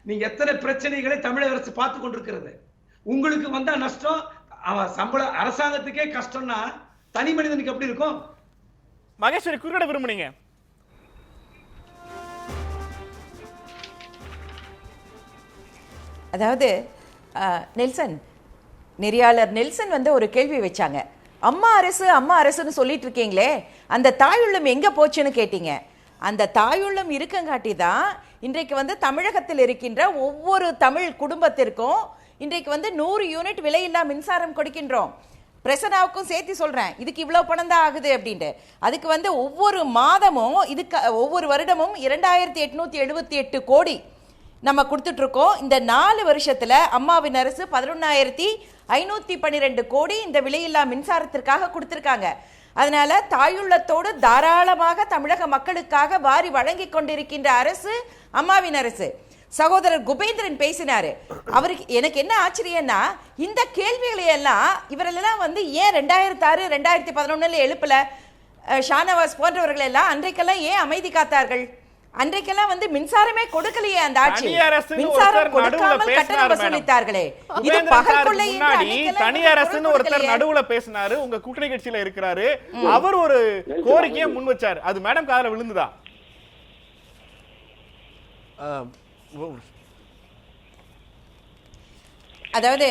நீங்க எத்தனை பிரச்சனைகளை தமிழக அரசு பார்த்து கொண்டிருக்கிறது. உங்களுக்கு வந்தா நஷ்டம், அரசாங்கத்துக்கே கஷ்டம்னா தனி மனிதனுக்கு எப்படி இருக்கும்? மகேஸ்வரி குறுக்கிட விரும்புனீங்க. அதாவது நெல்சன், நெறியாளர் நெல்சன் வந்து ஒரு கேள்வி வச்சாங்க. அம்மா அரசுன்னு சொல்லிட்டு இருக்கீங்களே, அந்த தாயுள்ளம் எங்க போச்சுன்னு கேட்டீங்க. அந்த தாயுள்ளம் இருக்கங்காட்டி தான் இன்றைக்கு வந்து தமிழகத்தில் இருக்கின்ற ஒவ்வொரு தமிழ் குடும்பத்திற்கும் இன்றைக்கு வந்து 100 யூனிட் விலையில்லா மின்சாரம் கொடுக்கின்றோம். பிரசனாவுக்கும் சேர்த்து சொல்றேன், இதுக்கு இவ்வளவு பணம் தான் ஆகுது அப்படின்ட்டு. அதுக்கு வந்து ஒவ்வொரு மாதமும் இதுக்கு ஒவ்வொரு வருடமும் 2878 கோடி நம்ம கொடுத்துட்டு இருக்கோம். இந்த 4 வருஷத்துல அம்மாவின் அரசு 11,512 கோடி இந்த விலையில்லா மின்சாரத்திற்காக கொடுத்திருக்காங்க. அதனால தாயுள்ளத்தோடு தாராளமாக தமிழக மக்களுக்காக வாரி வழங்கி கொண்டிருக்கின்ற அரசு அம்மாவின் அரசு. சகோதரர் குபேந்திரன் பேசினாரு. அவருக்கு எனக்கு என்ன ஆச்சரியம்னா, இந்த கேள்விகளை எல்லாம் இவரெல்லாம் வந்து ஏன் 2006 2011 எழுப்பல? ஷானவாஸ் போன்றவர்கள் எல்லாம் அன்றைக்கெல்லாம் ஏன் அமைதி காத்தார்கள்? அன்றைக்கெல்லாம் வந்து மின்சாரமே கொடுக்கலையே அந்த ஆட்சி. மின்சாரம் கொடுக்காமல் கட்டணம் வசூலித்தார்களே. இது பகற்கொள்ளை. தனி அரசுன்னு ஒருத்தர் நடுவுல பேசினாரு, உங்க கூட்டணி கட்சியில இருக்கிறாரு, அவர் ஒரு கோரிக்கையை முன் வச்சாரு. அது மேடம் காதுல விழுந்துதா? அதாவது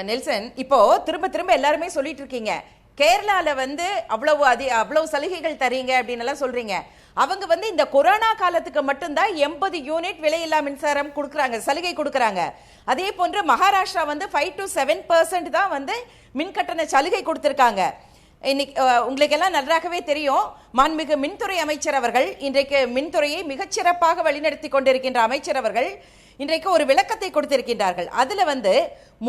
நெல்சன், இப்போ திரும்ப எல்லாருமே சொல்லிட்டு இருக்கீங்க, கேரளால வந்து அவ்வளவு சலுகைகள் தரீங்க அப்படின்னு எல்லாம் சொல்றீங்க. அவங்க வந்து இந்த கொரோனா காலத்துக்கு மட்டும்தான் 80 யூனிட் விலையில்லா மின்சாரம் கொடுக்குறாங்க, சலுகை கொடுக்குறாங்க. அதே போன்று மகாராஷ்டிரா வந்து 5 to 7% தான் வந்து மின்கட்டண சலுகை கொடுத்திருக்காங்க. இன்னைக்கு உங்களுக்கு எல்லாம் நன்றாகவே தெரியும், மாண்புமிகு மின்துறை அமைச்சர் அவர்கள், இன்றைக்கு மின்துறையை மிகச்சிறப்பாக வழிநடத்தி கொண்டிருக்கின்ற அமைச்சர் அவர்கள் இன்றைக்கு ஒரு விளக்கத்தை கொடுத்திருக்கின்றார்கள். அதுல வந்து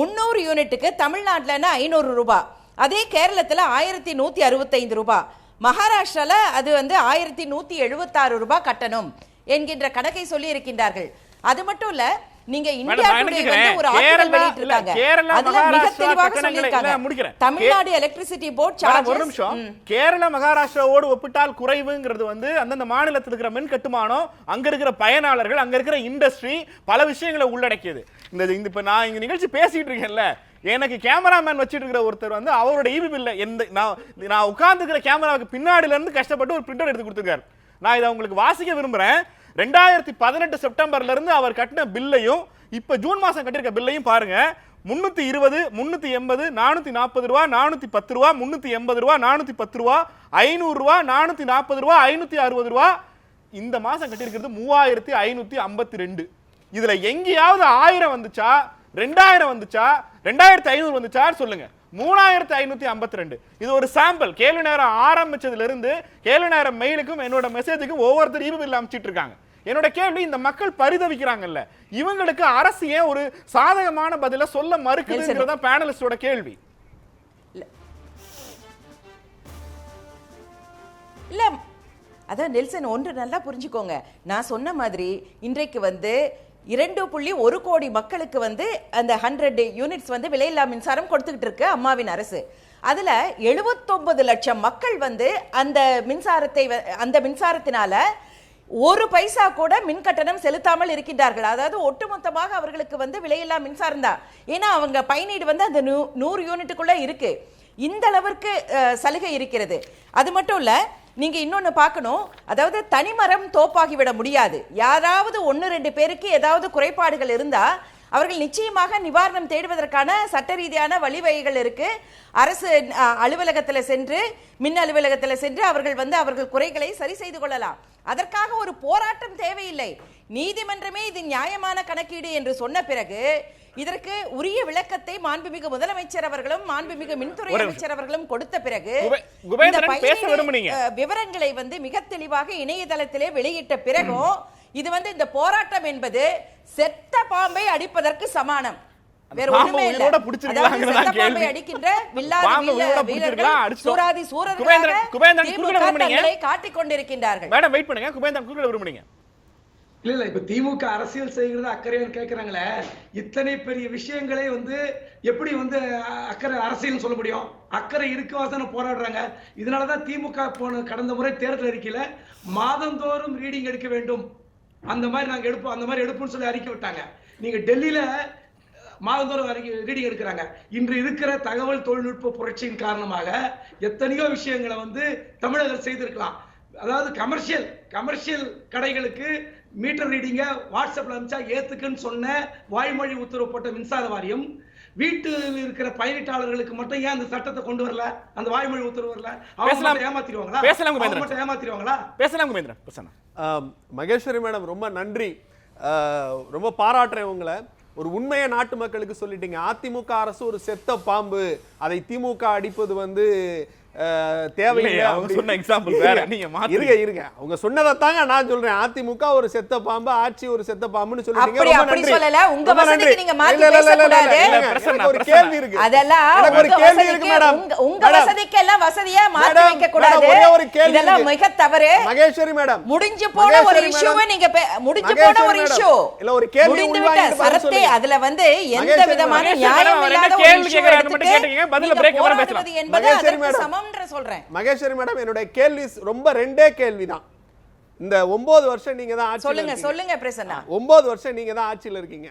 300 யூனிட்டுக்கு தமிழ்நாட்டில் 500 ரூபாய், அதே கேரளத்தில் 1165 ரூபாய், மகாராஷ்டிரால அது வந்து 1176 ரூபாய் கட்டணும் என்கின்ற கணக்கை சொல்லி இருக்கின்றார்கள். அது மட்டும் இல்ல, நீங்க இந்தியா டுடே வந்து ஒரு ஆர்டிகல் வெளியிட்டிருக்காங்க. அதுல மிக தெளிவாக சொல்லிருக்காங்க, தமிழ்நாடு எலக்ட்ரிசிட்டி போர்ட் சார்ஜஸ். ஒரு நிமிஷம், கேரள மகாராஷ்டிராவோடு ஒப்பிட்டால் குறைவுங்கிறது வந்து அந்தந்த மாநிலத்தில் இருக்கிற மின் கட்டுமானம், அங்க இருக்கிற பயனாளர்கள், அங்க இருக்கிற இண்டஸ்ட்ரி, பல விஷயங்களை உள்ளடக்கியது. இந்த இப்ப நான் இங்க நிகழ்ச்சி பேசிட்டு இருக்கேன்ல, எனக்கு கேமராமேன் வச்சிட்டு இருக்கிற ஒருத்தர் வந்து அவரோட ஈபி பில்ல நான் உட்கார்ந்துக்கிற கேமராவுக்கு பின்னாடில இருந்து கஷ்டப்பட்டு ஒரு பிரிண்டர் எடுத்து கொடுத்துருக்காரு. நான் இதை உங்களுக்கு வாசிக்க விரும்புறேன். 2018 செப்டம்பர்ல இருந்து அவர் கட்டின பில்லையும் இப்ப ஜூன் மாசம் கட்டிருக்க பில்லையும் பாருங்க. 320, 380, 440 ரூபா, 410 ரூபா, 380 ரூபா, 410 ரூபா, 500 ரூபா, 440 ரூபா, 560 ரூபா. இந்த மாசம் கட்டிருக்கிறது 3552. இதுல எங்கேயாவது 1000 வந்துச்சா, 2000 வந்துச்சா, 2500 வந்துச்சா சொல்லுங்க. 3552. இது ஒரு சாம்பிள். கேள்வி நேரம் ஆரம்பிச்சதுல இருந்து கேள்வி நேரம் மெயிலுக்கும் என்னோட மெசேஜுக்கும் ஒவ்வொருத்தர் ஈபி பில் அனுப்பிச்சிட்டு இருக்காங்க. என்னோட கேள்வி, இந்த மக்கள் பரிதவிக்கிறாங்கல்ல, இவங்களுக்கு அரசு ஏன் ஒரு சாதகமான பதில சொல்ல மறுக்குதுங்கிறத பேனலிஸ்டோட கேள்வி. இல்ல அதான் நெல்சன், ஒன்று நல்லா புரிஞ்சுக்கோங்க. நான் சொன்ன மாதிரி இன்றைக்கு வந்து 2.1 கோடி மக்களுக்கு வந்து அந்த 100 யூனிட்ஸ் வந்து விலையில்லா மின்சாரம் கொடுத்துக்கிட்டு இருக்கு அம்மாவின் அரசு. அதுல 79 லட்சம் மக்கள் வந்து அந்த மின்சாரத்தினால ஒரு பைசா கூட மின் கட்டணம் செலுத்தாமல் இருக்கின்றார்கள். அதாவது ஒட்டுமொத்தமாக அவர்களுக்கு வந்து விலையில்லா மின்சாரம் தான். ஏன்னா அவங்க பயனீடு வந்து அந்த 100 யூனிட்டுக்குள்ள இருக்கு. இந்த அளவிற்கு சலுகை இருக்கிறது. அது மட்டும் இல்ல, நீங்க இன்னொன்னு பார்க்கணும். அதாவது தனிமரம் தோப்பாகிவிட முடியாது. யாராவது 1-2 பேருக்கு ஏதாவது குறைபாடுகள் இருந்தா அவர்கள் நிச்சயமாக நிவாரணம் தேடுவதற்கான சட்ட ரீதியான வழிவகைகள் இருக்கு. அரசு அலுவலகத்தில் சென்று, மின் அலுவலகத்தில் சென்று அவர்கள் வந்து அவர்கள் குறைகளை சரி செய்து கொள்ளலாம். அதற்காக ஒரு போராட்டம் தேவையில்லை. நீதிமன்றமே இது நியாயமான கணக்கீடு என்று சொன்ன பிறகு இதற்கு உரிய விளக்கத்தை மாண்புமிகு முதலமைச்சர் அவர்களும் மாண்புமிகு மின்துறை அமைச்சர் அவர்களும் கொடுத்த பிறகு விவரங்களை வந்து மிக தெளிவாக இணையதளத்திலே வெளியிட்ட பிறகும் இது வந்து இந்த போராட்டம் என்பது செத்த பாம்பை அடிப்பதற்கு சமானம். வேற ஒண்ணுமே இல்ல. செத்த பாம்பை அடிக்கின்ற வீரர்கள் சூராதி சூரர்களை காட்டிக் கொண்டிருக்கின்றார்கள். மேடம் வெயிட் பண்ணுங்க, குபேந்திரன் குறுக்கிட விரும்புறீங்க? இல்ல இப்ப திமுக அரசியல் செய்கிறது அக்கறைன்னு கேட்கறாங்களே, இத்தனை பெரிய விஷயங்களை வந்து எப்படி வந்து அக்கறை அரசியல் சொல்ல முடியும்? அக்கறை இருக்கவாதான போராடுறாங்க. இதனாலதான் திமுக போன கடந்த முறை தேர்தல் அறிக்கையில மாதந்தோறும் ரீடிங் எடுக்க வேண்டும், அந்த மாதிரி நாங்க எடுப்போம், அந்த மாதிரி எடுப்போம்னு சொல்லி அறிக்கை விட்டாங்க. நீங்க டெல்லியில மாதந்தோறும் ரீடிங் எடுக்கிறாங்க. இன்று இருக்கிற தகவல் தொழில்நுட்ப புரட்சியின் காரணமாக எத்தனையோ விஷயங்களை வந்து தமிழகத்தில் செய்திருக்கலாம். அதாவது கமர்ஷியல் கடைகளுக்கு மீட்டர் ரீடிங்க வாட்ஸ்அப்ல அனுப்பிச்சா ஏத்துக்குன்னு சொன்ன வாய்மொழி உத்தரவு போட்ட மின்சார வாரியம் வீட்டில் இருக்கிற பயணிட்டாளர்களுக்கு மட்டும் ஏன் அந்த சட்டத்தை கொண்டு வரல, அந்த வாய்மொழி உத்தரவு வரல? அவங்க ஏமாத்திடுவாங்களா? பேசலாம் குமேந்திரன். மகேஸ்வரி மேடம் ரொம்ப நன்றி, ரொம்ப பாராட்டுறேன் உங்களை. ஒரு உண்மையை நாட்டு மக்களுக்கு சொல்லிட்டீங்க. அதிமுக அரசு ஒரு செத்த பாம்பு, அதை திமுக அடிப்பது தேவையில்லை. அவங்க சொன்ன எக்ஸாம்பிள் வேற, நீங்க இருங்க அவங்க சொன்னதைத்தாங்க நான் சொல்றேன். அதிமுக ஒரு செத்த பாம்பு, ஆட்சி ஒரு செத்த பாம்புன்னு சொல்லிட்டீங்க. அப்படி சொல்லல, உங்க வசதிக்கு நீங்க மாத்தி பேச கூடாது. ஒரு கேள்வி இருக்கு, அதெல்லாம் ஒரு கேள்வி இருக்கு மேடம். உங்க வசதிக்கு எல்லாம் வசதியா மாத்தி வைக்க கூடாது. இதெல்லாம் மிக தவறு. மகேஸ்வரி மேடம், முடிஞ்சு போன ஒரு இஷ்யூவை நீங்க முடிஞ்சு போன ஒரு இஷ்யூ இல்ல, ஒரு கேள்வி உள்வாங்கிட்டு சரத்தே அதுல எந்த விதமான நியாயம் இல்லாத ஒரு இஷ்யூ எடுத்துட்டு பதில பிரேக் வர பேசலாம் என்பது அதற்கு சமம்ன்ற சொல்றேன். மகேஸ்வரி மேடம், என்னோட கேள்வி ரொம்ப ரெண்டே கேள்விதான். இந்த 9 வருஷம் நீங்க தான் ஆட்சியில இருக்கீங்க. சொல்லுங்க பிரசன்னா. 9 வருஷம் நீங்க தான் ஆட்சியில இருக்கீங்க.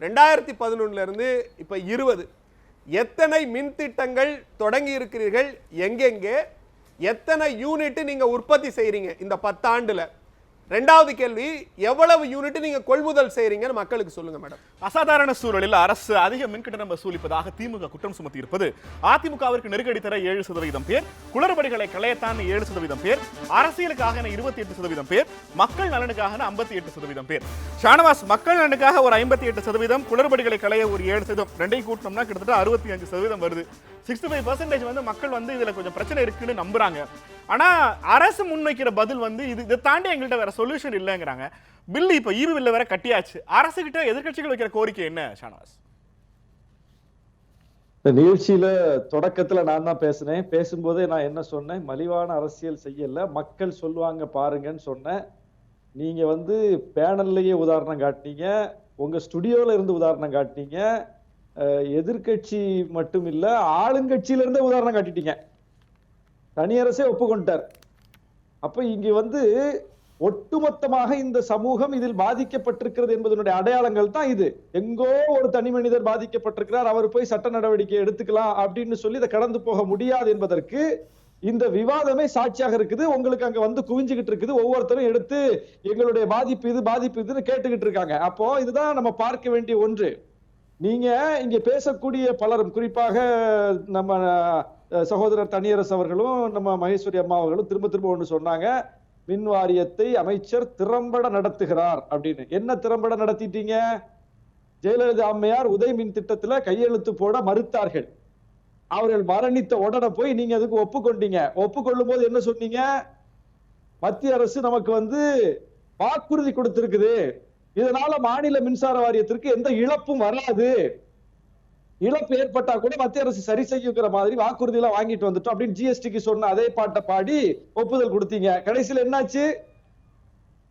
2011 இருந்து இப்ப 20 எத்தனை மின் திட்டங்கள் தொடங்கி இருக்கிறீர்கள்? எங்கெங்கே எத்தனை யூனிட் நீங்க உற்பத்தி செய்றீங்க இந்த 10 ஆண்டுல? ரெண்டாவது கேள்வி, எவ்வளவு யூனிட் நீங்க கொள்முதல் செய்றீங்கன்னு மக்களுக்கு சொல்லுங்க மேடம். அசாதாரண சூழலில் அரசு அதிக மின்கட்டணம் வசூலிப்பதாக திமுக குற்றம் சுமத்தி இருப்பது, அதிமுகவிற்கு நெருக்கடி தர 7% பேர், குளறுபடிகளை களையத்தான் 7% பேர், அரசியலுக்காக 28% பேர், மக்கள் நலனுக்காக 58% பேர். ஷானவாஸ், மக்கள் நலனுக்காக ஒரு 58%, குளறுபடிகளை களைய ஒரு 7%, ரெண்டையும் கூட்டணும்னா கிட்டத்தட்ட 65% வருது. 65% மக்கள் இதுல கொஞ்சம் பிரச்சனை இருக்குன்னு நம்புறாங்க. ஆனா அரசு முன்வைக்கிற பதில் இதை தாண்டி எங்கள்கிட்ட வேற சொல்யூஷன் இல்லைங்கிறாங்க. பில் இப்ப ஈவி பில்ல வேற கட்டியாச்சு. அரசு கிட்ட எதிர்க்கட்சிகள் வைக்கிற கோரிக்கை என்ன ஷானவாஸ்? இந்த நிகழ்ச்சியில தொடக்கத்துல நான் தான் பேசினேன். பேசும்போதே நான் என்ன சொன்னேன், மலிவான அரசியல் செய்யல, மக்கள் சொல்லுவாங்க பாருங்கன்னு சொன்னேன். நீங்க பேனல்லையே உதாரணம் காட்டினீங்க, உங்க ஸ்டுடியோல இருந்து உதாரணம் காட்டினீங்க, எதிர்கட்சி மட்டும் இல்ல ஆளுங்கட்சியில இருந்தே உதாரணம் காட்டிட்டீங்க. தனியரசே ஒப்புக்கொண்டார். அப்ப இங்க ஒட்டுமொத்தமாக இந்த சமூகம் இதில் பாதிக்கப்பட்டிருக்கிறது என்பதனுடைய அடையாளங்கள் தான் இது. எங்கோ ஒரு தனி மனிதர் பாதிக்கப்பட்டிருக்கிறார், அவர் போய் சட்ட நடவடிக்கை எடுத்துக்கலாம் அப்படின்னு சொல்லி இதை கடந்து போக முடியாது என்பதற்கு இந்த விவாதமே சாட்சியாக இருக்குது. உங்களுக்கு அங்க குவிஞ்சுகிட்டு இருக்குது, ஒவ்வொருத்தரும் எடுத்து எங்களுடைய பாதிப்பு இதுன்னு கேட்டுக்கிட்டு இருக்காங்க. அப்போ இதுதான் நம்ம பார்க்க வேண்டிய ஒன்று. நீங்க இங்க பேசக்கூடிய பலரும், குறிப்பாக நம்ம சகோதரர் தனியரசு அவர்களும் நம்ம மகேஸ்வரி அம்மா அவர்களும் திரும்ப ஒன்று சொன்னாங்க, மின் வாரியத்தை அமைச்சர் திறம்பட நடத்துகிறார் அப்படின்னு. என்ன திறம்பட நடத்திட்டீங்க? ஜெயலலிதா அம்மையார் உதய மின் திட்டத்துல கையெழுத்து போட மறுத்தார்கள். அவர்கள் மரணித்த உடனே போய் நீங்க அதுக்கு ஒப்புக்கொண்டீங்க. ஒப்புக்கொள்ளும் போது என்ன சொன்னீங்க? மத்திய அரசு நமக்கு வாக்குறுதி கொடுத்திருக்குது, இதனால மாநில மின்சார வாரியத்திற்கு எந்த இழப்பும் வராது, இழப்பு ஏற்பட்டா கூட மத்திய அரசு சரி செய்யுங்கிற மாதிரி வாக்குறுதி எல்லாம் வாங்கிட்டு வந்துட்டோம் அப்படின்னு ஜிஎஸ்டிக்கு சொன்ன அதே பாட்டை பாடி ஒப்புதல் கொடுத்தீங்க. கடைசியில் என்னாச்சு?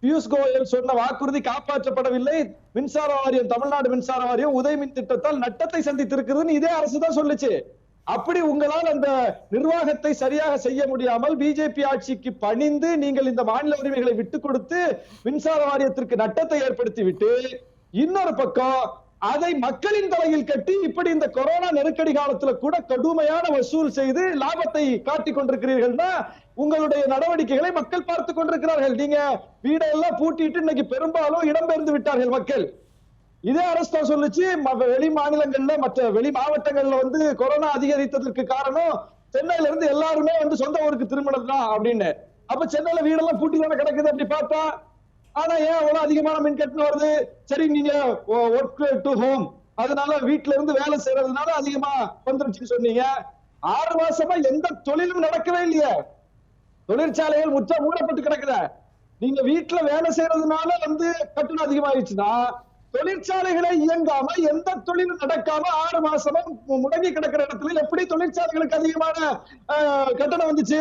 பியூஷ் கோயல் சொன்ன வாக்குறுதி காப்பாற்றப்படவில்லை. மின்சார வாரியம், தமிழ்நாடு மின்சார வாரியம் உதயமின் திட்டத்தால் நட்டத்தை சந்தித்திருக்கிறதுன்னு இதே அரசு தான் சொல்லுச்சு. அப்படி உங்களால் அந்த நிர்வாகத்தை சரியாக செய்ய முடியாமல் பிஜேபி ஆட்சிக்கு பணிந்து நீங்கள் இந்த மாநில உரிமைகளை விட்டுக் கொடுத்து மின்சார வாரியத்திற்கு நட்டத்தை ஏற்படுத்தி விட்டு, இன்னொரு பக்கம் அதை மக்களின் தலையில் கட்டி இப்படி இந்த கொரோனா நெருக்கடி காலத்துல கூட கடுமையான வசூல் செய்து லாபத்தை காட்டிக் கொண்டிருக்கிறீர்கள்னா உங்களுடைய நடவடிக்கைகளை மக்கள் பார்த்து கொண்டிருக்கிறார்கள். நீங்க வீடெல்லாம் பூட்டிட்டு இன்னைக்கு பெரும்பாலும் இடம்பெயர்ந்து விட்டார்கள் மக்கள். இதே அரசு தான் சொல்லுச்சு, வெளி மாநிலங்கள்ல மற்ற வெளி மாவட்டங்கள்ல கொரோனா அதிகரித்ததற்கு காரணம் சென்னையில இருந்து எல்லாருமே சொந்த ஊருக்கு திரும்பினது தான் அப்படின்னு. அப்ப சென்னையில வீடெல்லாம் பூட்டி தானே கிடக்குது அப்படி பார்த்தா. ஆனா ஏன் அவ்வளவு அதிகமான மின் கட்டணம் வருது? சரி, நீங்க ஒர்க் டு ஹோம், அதனால வீட்டுல இருந்து வேலை செய்யறதுனால அதிகமா வந்துருச்சுன்னு சொன்னீங்க. 6 மாசமா எந்த தொழிலும் நடக்கவே இல்லையே. தொழிற்சாலைகள் முற்ற மூடப்பட்டு கிடக்குத. நீங்க வீட்டுல வேலை செய்யறதுனால கட்டணம் அதிகமாயிடுச்சுன்னா, தொழிற்சாலைகளை இயங்காம எந்த தொழிலும் நடக்காம 6 மாசமா முடங்கி கிடக்கிற இடத்துல எப்படி தொழிற்சாலைகளுக்கு அதிகமான கட்டணம் வந்துச்சு?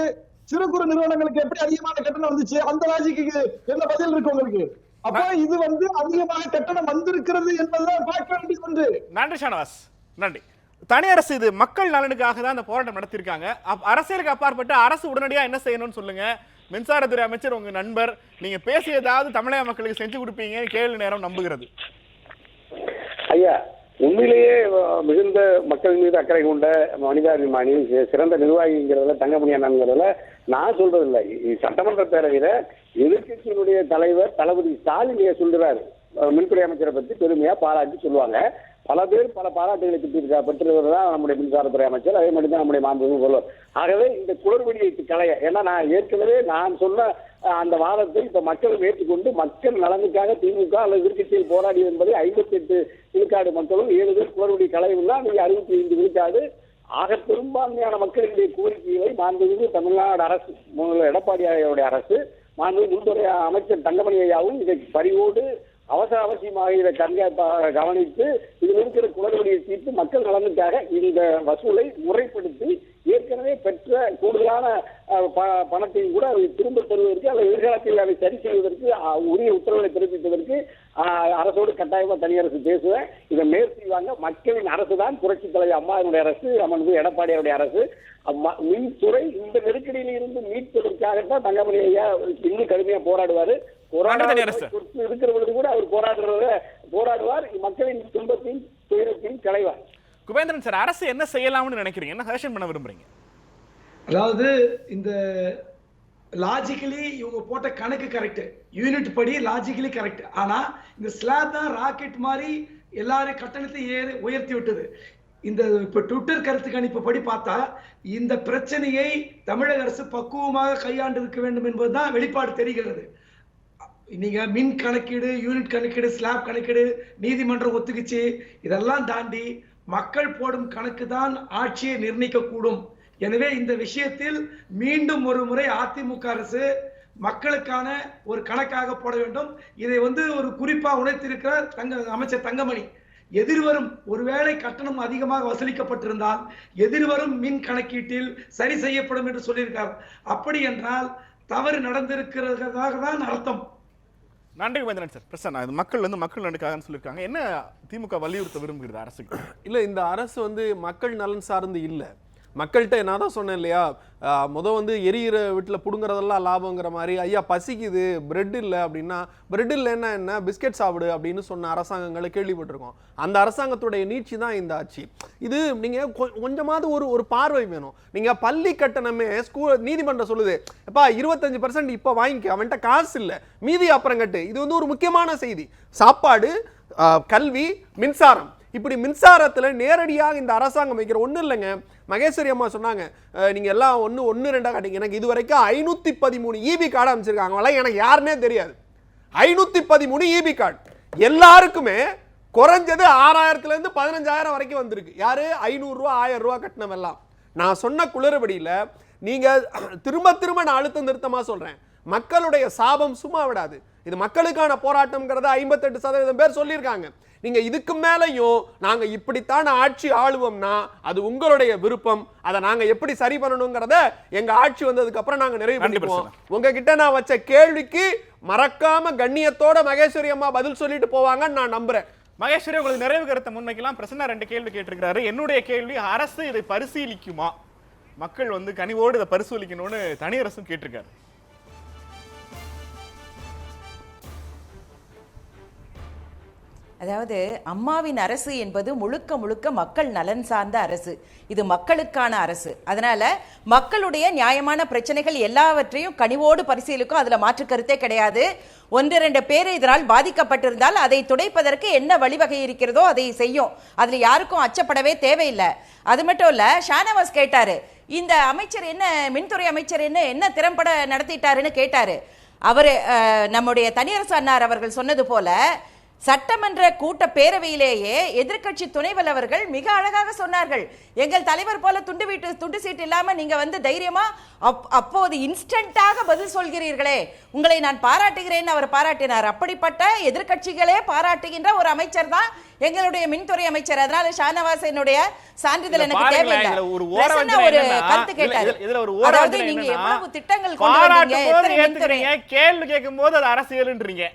சிறு குறு நிறுவனங்களுக்கு எப்படி அதிகமான கட்டணம் வந்துச்சு? அந்த லாஜிக்கு என்ன பதில் இருக்கு உங்களுக்கு? அப்ப இது அதிகமான கட்டணம் வந்திருக்கிறது என்பதுதான் பார்க்க வேண்டிய ஒன்று. நன்றி ஷானவாஸ், நன்றி. தனி அரசு இது மக்கள் நலனுக்காக தான் இந்த போராட்டம் நடத்திருக்காங்க. அரசியலுக்கு அப்பாற்பட்டு அரசு உடனடியா என்ன செய்யணும்னு சொல்லுங்க. மின்சாரத்துறை அமைச்சர் உங்க நண்பர், நீங்க பேசியதாவது தமிழக மக்களுக்கு செஞ்சு கொடுப்பீங்க கேள்வி நேரம் நம்புகிறது. ஐயா, உண்மையிலேயே மிகுந்த மக்கள் மீது அக்கறை கொண்ட மனிதாபிமானி, சிறந்த நிர்வாகிங்கிறதுல, தங்கமணி அண்ணாங்கிறதுல நான் சொல்றது இல்லை, சட்டமன்ற பேரவையில எதிர்கட்சியினுடைய தலைவர் தளபதி ஸ்டாலின் சொல்றாரு, மின்துறை அமைச்சரை பத்தி பெருமையா பாராட்டி சொல்லுவாங்க. பல பேர் பல பாராட்டுகளை பெற்றவர் தான் நம்முடைய மின்சாரத்துறை அமைச்சர். அதே மாதிரி தான் நம்முடைய மாண்புமிகு சொல்லுவார். ஆகவே இந்த குளறுபடியை களைய, ஏன்னா நான் ஏற்கனவே நான் சொன்ன அந்த வாதத்தை இப்ப மக்களும் ஏற்றுக்கொண்டு மக்கள் நலனுக்காக திமுக அல்லது எதிர்கட்சியில் போராடியது என்பதை 58 விழுக்காடு மக்களும் 7 பேர் குளறுபடி களையவில்லை. நீங்க 65 விழுக்காடு ஆக பெரும்பான்மையான மக்களுடைய கோரிக்கைகளை மாண்புமிகு தமிழ்நாடு அரசு, எடப்பாடியாருடைய அரசு, மாண்புமிகு மின்துறை அமைச்சர் தங்கமணி ஐயாவும் இதை பரிவோடு அவசியமாக இதை கவனித்து இதில் இருக்கிற குளறுபடியை தீர்த்து மக்கள் நலனுக்காக இந்த வசூலை முறைப்படுத்தி ஏற்கனவே பெற்ற கூடுதலான பணத்தையும் கூட அதை திரும்ப தருவதற்கு அல்லது எதிர்காலத்தில் அதை சரி செய்வதற்கு உரிய உத்தரவுகளை பிறப்பிப்பதற்கு அரசோடு கட்டாயமா தனி அரசு பேசுவேன். இதை மேற்கொள்வாங்க. மக்களின் அரசு தான் புரட்சி தலைவர் அம்மாவினுடைய அரசு, அம்மன் எடப்பாடியாருடைய அரசு. மின்துறை இந்த நெருக்கடியில் இருந்து மீட்பதற்காகத்தான் தங்கமணி ஐயா இன்னும் கடுமையா போராடுவாரு. இருக்கிறவங்களுக்கு கூட அவர் போராடுவார். மக்களின் துன்பத்தையும் துயரத்தையும் களைவார். குபேந்திரன் சார், அரசு என்ன செய்யலாம்னு நினைக்கிறீங்க? என்ன சஜஷன் பண்ண விரும்புறீங்க? அதாவது இந்த லாஜிக்கலி இவங்க போட்ட கணக்கு கரெக்ட், யூனிட் படி லாஜிக்கலி கரெக்ட். ஆனா இந்த ஸ்லாப் தான் ராக்கெட் மாதிரி எல்லாரும் கட்டணத்தை உயர்த்தி விட்டது. இந்த இப்ப ட்விட்டர் கருத்து கணிப்பு படி பார்த்தா இந்த பிரச்சனையை தமிழக அரசு பக்குவமாக கையாண்டு இருக்க வேண்டும் என்பதுதான் வெளிப்பாடு தெரிகிறது. நீங்க மின் கணக்கீடு, யூனிட் கணக்கீடு, ஸ்லாப் கணக்கீடு, நீதிமன்றம் ஒத்துக்குச்சு, இதெல்லாம் தாண்டி மக்கள் போடும் கணக்கு தான் ஆட்சியை நிர்ணயிக்க கூடும். எனவே இந்த விஷயத்தில் மீண்டும் ஒரு முறை அதிமுக அரசு மக்களுக்கான ஒரு கணக்காக போட வேண்டும். இதை ஒரு குறிப்பா உணர்த்திருக்கிறார் அமைச்சர் தங்கமணி. எதிர்வரும் ஒருவேளை கட்டணம் அதிகமாக வசூலிக்கப்பட்டிருந்தால் எதிர்வரும் மின் கணக்கீட்டில் சரி செய்யப்படும் என்று சொல்லியிருக்கார். அப்படி என்றால் தவறு நடந்திருக்கிறதாக தான் அர்த்தம். நன்றி குபேந்திரன் சார். பிரசன்னா, இது மக்கள் மக்கள் நலனுக்காக சொல்லியிருக்காங்க. என்ன திமுக வலியுறுத்த விரும்புகிறது அரசுக்கு? இல்ல, இந்த அரசு மக்கள் நலன் சார்ந்து இல்லை. மக்கள்கிட்ட நான் தான் சொன்னேன் இல்லையா, எரியிற வீட்டில் புடுங்குறதெல்லாம் லாபங்கிற மாதிரி, ஐயா பசிக்குது பிரெட் இல்லை அப்படின்னா, பிரெட் இல்லைன்னா என்ன, பிஸ்கெட் சாப்பிடு அப்படின்னு சொன்ன அரசாங்கங்களை கேள்விப்பட்டிருக்கோம். அந்த அரசாங்கத்துடைய நீட்சி தான் இந்த ஆட்சி. இது நீங்கள் கொஞ்சமாவது ஒரு பார்வை வேணும். நீங்கள் பள்ளி கட்டணமே நீதிமன்றம் சொல்லுது, எப்பா 25% இப்போ வாங்கிக்க, அவன்கிட்ட காசு இல்லை, மீதி அப்புறம் கட்டு. இது ஒரு முக்கியமான செய்தி. சாப்பாடு, கல்வி, மின்சாரம், இப்படி மின்சாரத்தில் நேரடியாக இந்த அரசாங்கம் வைக்கிற ஒன்றும் இல்லைங்க. மகேஸ்வரி அம்மா சொன்னாங்க, நீங்கள் எல்லாம் ஒன்று ரெண்டாக காட்டிங்க. எனக்கு இது வரைக்கும் 513 EB கார்டு அமைச்சிருக்காங்க. எனக்கு யாருன்னே தெரியாது. 513 EB கார்டு எல்லாருக்குமே குறைஞ்சது 6000 15,000 வரைக்கும் வந்திருக்கு. யாரு 500 ரூபா 1000 ரூபா கட்டணமெல்லாம். நான் சொன்ன குளறுபடியில் நீங்கள் திரும்ப நான் அழுத்தம் திருத்தமாக சொல்கிறேன், மக்களுடைய சாபம் சும்மா விடாது. இது மக்களுக்கான போராட்டம்ங்கிறத 58% பேர் சொல்லியிருக்காங்க. நீங்க இதுக்கு மேலையும் நாங்க இப்படித்தான் ஆட்சி ஆளுவோம்னா அது உங்களுடைய விருப்பம். அதை நாங்க எப்படி சரி பண்ணணுங்கிறத எங்க ஆட்சி வந்ததுக்கு அப்புறம் நாங்க நிறைவு பண்ணிப்போம். உங்ககிட்ட நான் வச்ச கேள்விக்கு மறக்காம கண்ணியத்தோட மகேஸ்வரி அம்மா பதில் சொல்லிட்டு போவாங்கன்னு நான் நம்புறேன். மகேஸ்வரி, உங்களுக்கு நிறைவு கருத்தை முன்வைக்கலாம். பிரசன்னா 2 கேள்வி கேட்டிருக்கிறாரு. என்னுடைய கேள்வி, அரசு இதை பரிசீலிக்குமா? மக்கள் கனிவோடு இதை பரிசீலிக்கணும்னு தனி அரசும் கேட்டிருக்காரு. அதாவது அம்மாவின் அரசு என்பது முழுக்க முழுக்க மக்கள் நலன் சார்ந்த அரசு. இது மக்களுக்கான அரசு. அதனால மக்களுடைய நியாயமான பிரச்சனைகள் எல்லாவற்றையும் கனிவோடு பரிசீலிக்கும். அதுல மாற்று கருத்தே கிடையாது. 1-2 பேர் இதனால் பாதிக்கப்பட்டிருந்தால் அதை துடைப்பதற்கு என்ன வழிவகை இருக்கிறதோ அதை செய்யும். அதுல யாருக்கும் அச்சப்படவே தேவையில்லை. அது மட்டும் இல்ல, ஷானவாஸ் கேட்டாரு, இந்த அமைச்சர் என்ன, மின்துறை அமைச்சர் என்ன திறம்பட நடத்திட்டாருன்னு கேட்டாரு. அவரு நம்முடைய தனியரசு அன்னார் அவர்கள் சொன்னது போல சட்டமன்ற கூட்ட பேரவையிலேயே எதிர்க்கட்சி துணைவர் அவர்கள் மிக அழகாக சொன்னார்கள், எங்கள் தலைவர் போல துண்டு சீட்டு இல்லாம நீங்க தைரியமா அப்போது இன்ஸ்டன்டாக பதில் சொல்கிறீர்களே, உங்களை நான் பாராட்டுகிறேன் அவர் பாராட்டினார். அப்படிப்பட்ட எதிர்க்கட்சிகளே பாராட்டுகின்ற ஒரு அமைச்சர் தான் எங்களுடைய மின்துறை அமைச்சர். அதனால ஷானவாசனுடைய சான்றிதழ் எனக்கு தேவையில்லை. ஒரு கருத்து கேட்டார், அதாவது நீங்க எவ்வளவு திட்டங்கள் கொண்டு வந்தீங்க, கேள்வி கேட்கும் போது அது அரசியல்ன்றீங்க.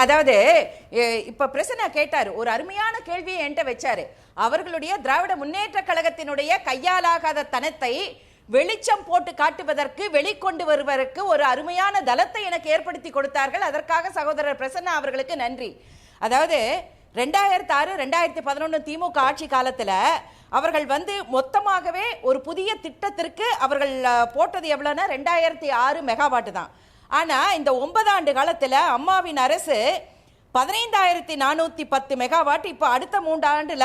அதாவது இப்ப பிரசன்னா கேட்டாரு, ஒரு அருமையான கேள்வியை என்கிட்ட வச்சாரு. அவர்களுடைய திராவிட முன்னேற்ற கழகத்தினுடைய கையாலாகாத தனத்தை வெளிச்சம் போட்டு காட்டுவதற்கு, வெளிக்கொண்டு வருவதற்கு ஒரு அருமையான தளத்தை எனக்கு ஏற்படுத்தி கொடுத்தார்கள். அதற்காக சகோதரர் பிரசன்னா அவர்களுக்கு நன்றி. அதாவது 2006 2011 திமுக ஆட்சி காலத்துல அவர்கள் வந்து மொத்தமாகவே ஒரு புதிய திட்டத்திற்கு அவர்கள் போட்டது எவ்வளவுன்னா 2006 மெகாவாட் தான். ஆனா இந்த 9 ஆண்டு காலத்துல அம்மாவின் அரசு 15,410 மெகாவாட், இப்ப அடுத்த 3 ஆண்டுல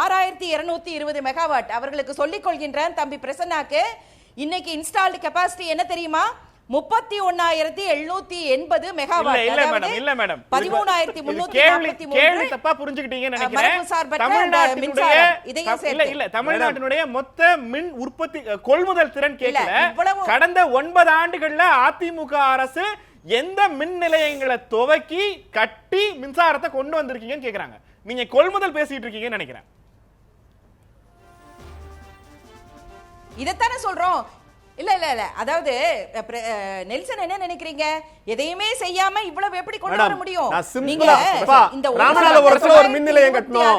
6,220 மெகாவாட். அவர்களுக்கு சொல்லிக் கொள்கின்றேன் தம்பி பிரசன்னாக்கு, இன்னைக்கு இன்ஸ்டால்டு கெபாசிட்டி என்ன தெரியுமா? 31,780 மெகாவாட். இல்ல மேடம் 13,343 கேள்வி தப்பா புரிஞ்சுக்கிட்டீங்கன்னு நினைக்கிறேன். தமிழ்நாட்டினுடைய மொத்த மின் உற்பத்தி கொள்முதல் திறன் கேட்கல. கடந்த 9 ஆண்டுகள்ல அதிமுக அரசு எந்த மின் நிலையங்களை துவக்கி கட்டி மின்சாரத்தை கொண்டு வந்திருக்கீங்கன்னு கேக்குறாங்க. நீங்க கொள்முதல் பேசிட்டு இருக்கீங்கன்னு நினைக்கிறேன். இதத்தானே சொல்றோம். இல்ல இல்ல இல்ல, அதாவது நெல்சன் என்ன நினைக்கிறீங்க? எதையுமே செய்யாம இவ்வளவு எப்படி கொண்டு வர முடியும்? நீங்க இந்த ராமநாதபுரத்துல ஒரு மின் நிலையம் கட்டணும்,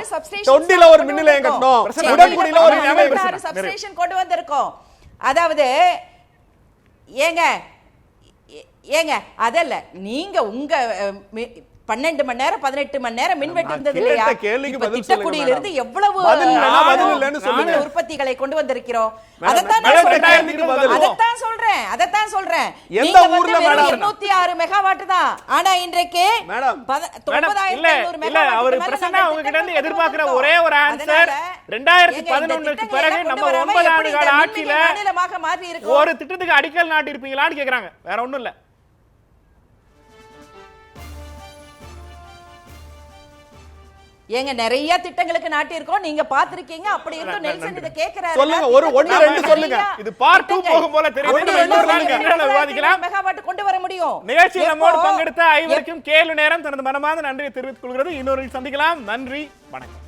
தொண்டில ஒரு மின் நிலையம் கட்டணும், உடன்குடியில ஒரு சப்ஸ்டேஷன் கொண்டு வந்திருக்கோம். அதாவது ஏங்க அதல்ல, நீங்க உங்க 12 மணி நேரம் 18 மணி நேரம் மின்வெட்டு இருந்தது இல்லையா? திட்டக்குடியில இருந்து எவ்வளவு உற்பத்திகளை கொண்டு வந்திருக்கிறோம். அதைத்தான் சொல்றேன். எந்த ஊர்ல 206 மெகாவாட் தான். ஆனா இன்றைக்கு 90,500 மெகாவாட். அவர் பிரசன்னா அவங்க கிட்ட இருந்து எதிர்பார்க்கிற ஒரே ஒரு ஆன்சர், 2011க்கு பிறகு நம்ம 9 ஆண்டு கால ஆட்சியில ஒரு திட்டத்துக்கு அடிக்கல் நாட்டி இருப்பீங்களான்னு கேக்குறாங்க. வேற ஒண்ணும் இல்ல. ஏங்க நிறைய திட்டங்களுக்கு நாட்டி இருக்கோம், நீங்க பாத்திருக்கீங்க. அப்படி இருந்தும் நெல்சன் இத கேக்குறாரு. சொல்லுங்க, ஒரு 1 2 சொல்லுங்க. இது பார்ட் 2 போகும் போல தெரியுது. விவாதிக்கலாம். மெகாவாட் கொண்டு வர முடியும். நிகழ்ச்சியில் நம்மோடு பங்கெடுத்த ஐவருக்கும் கேள்வி நேரம் தனது மனமார்ந்த நன்றியை தெரிவித்துக் கொள்கிறது. இன்னொரு சந்திக்கலாம். நன்றி, வணக்கம்.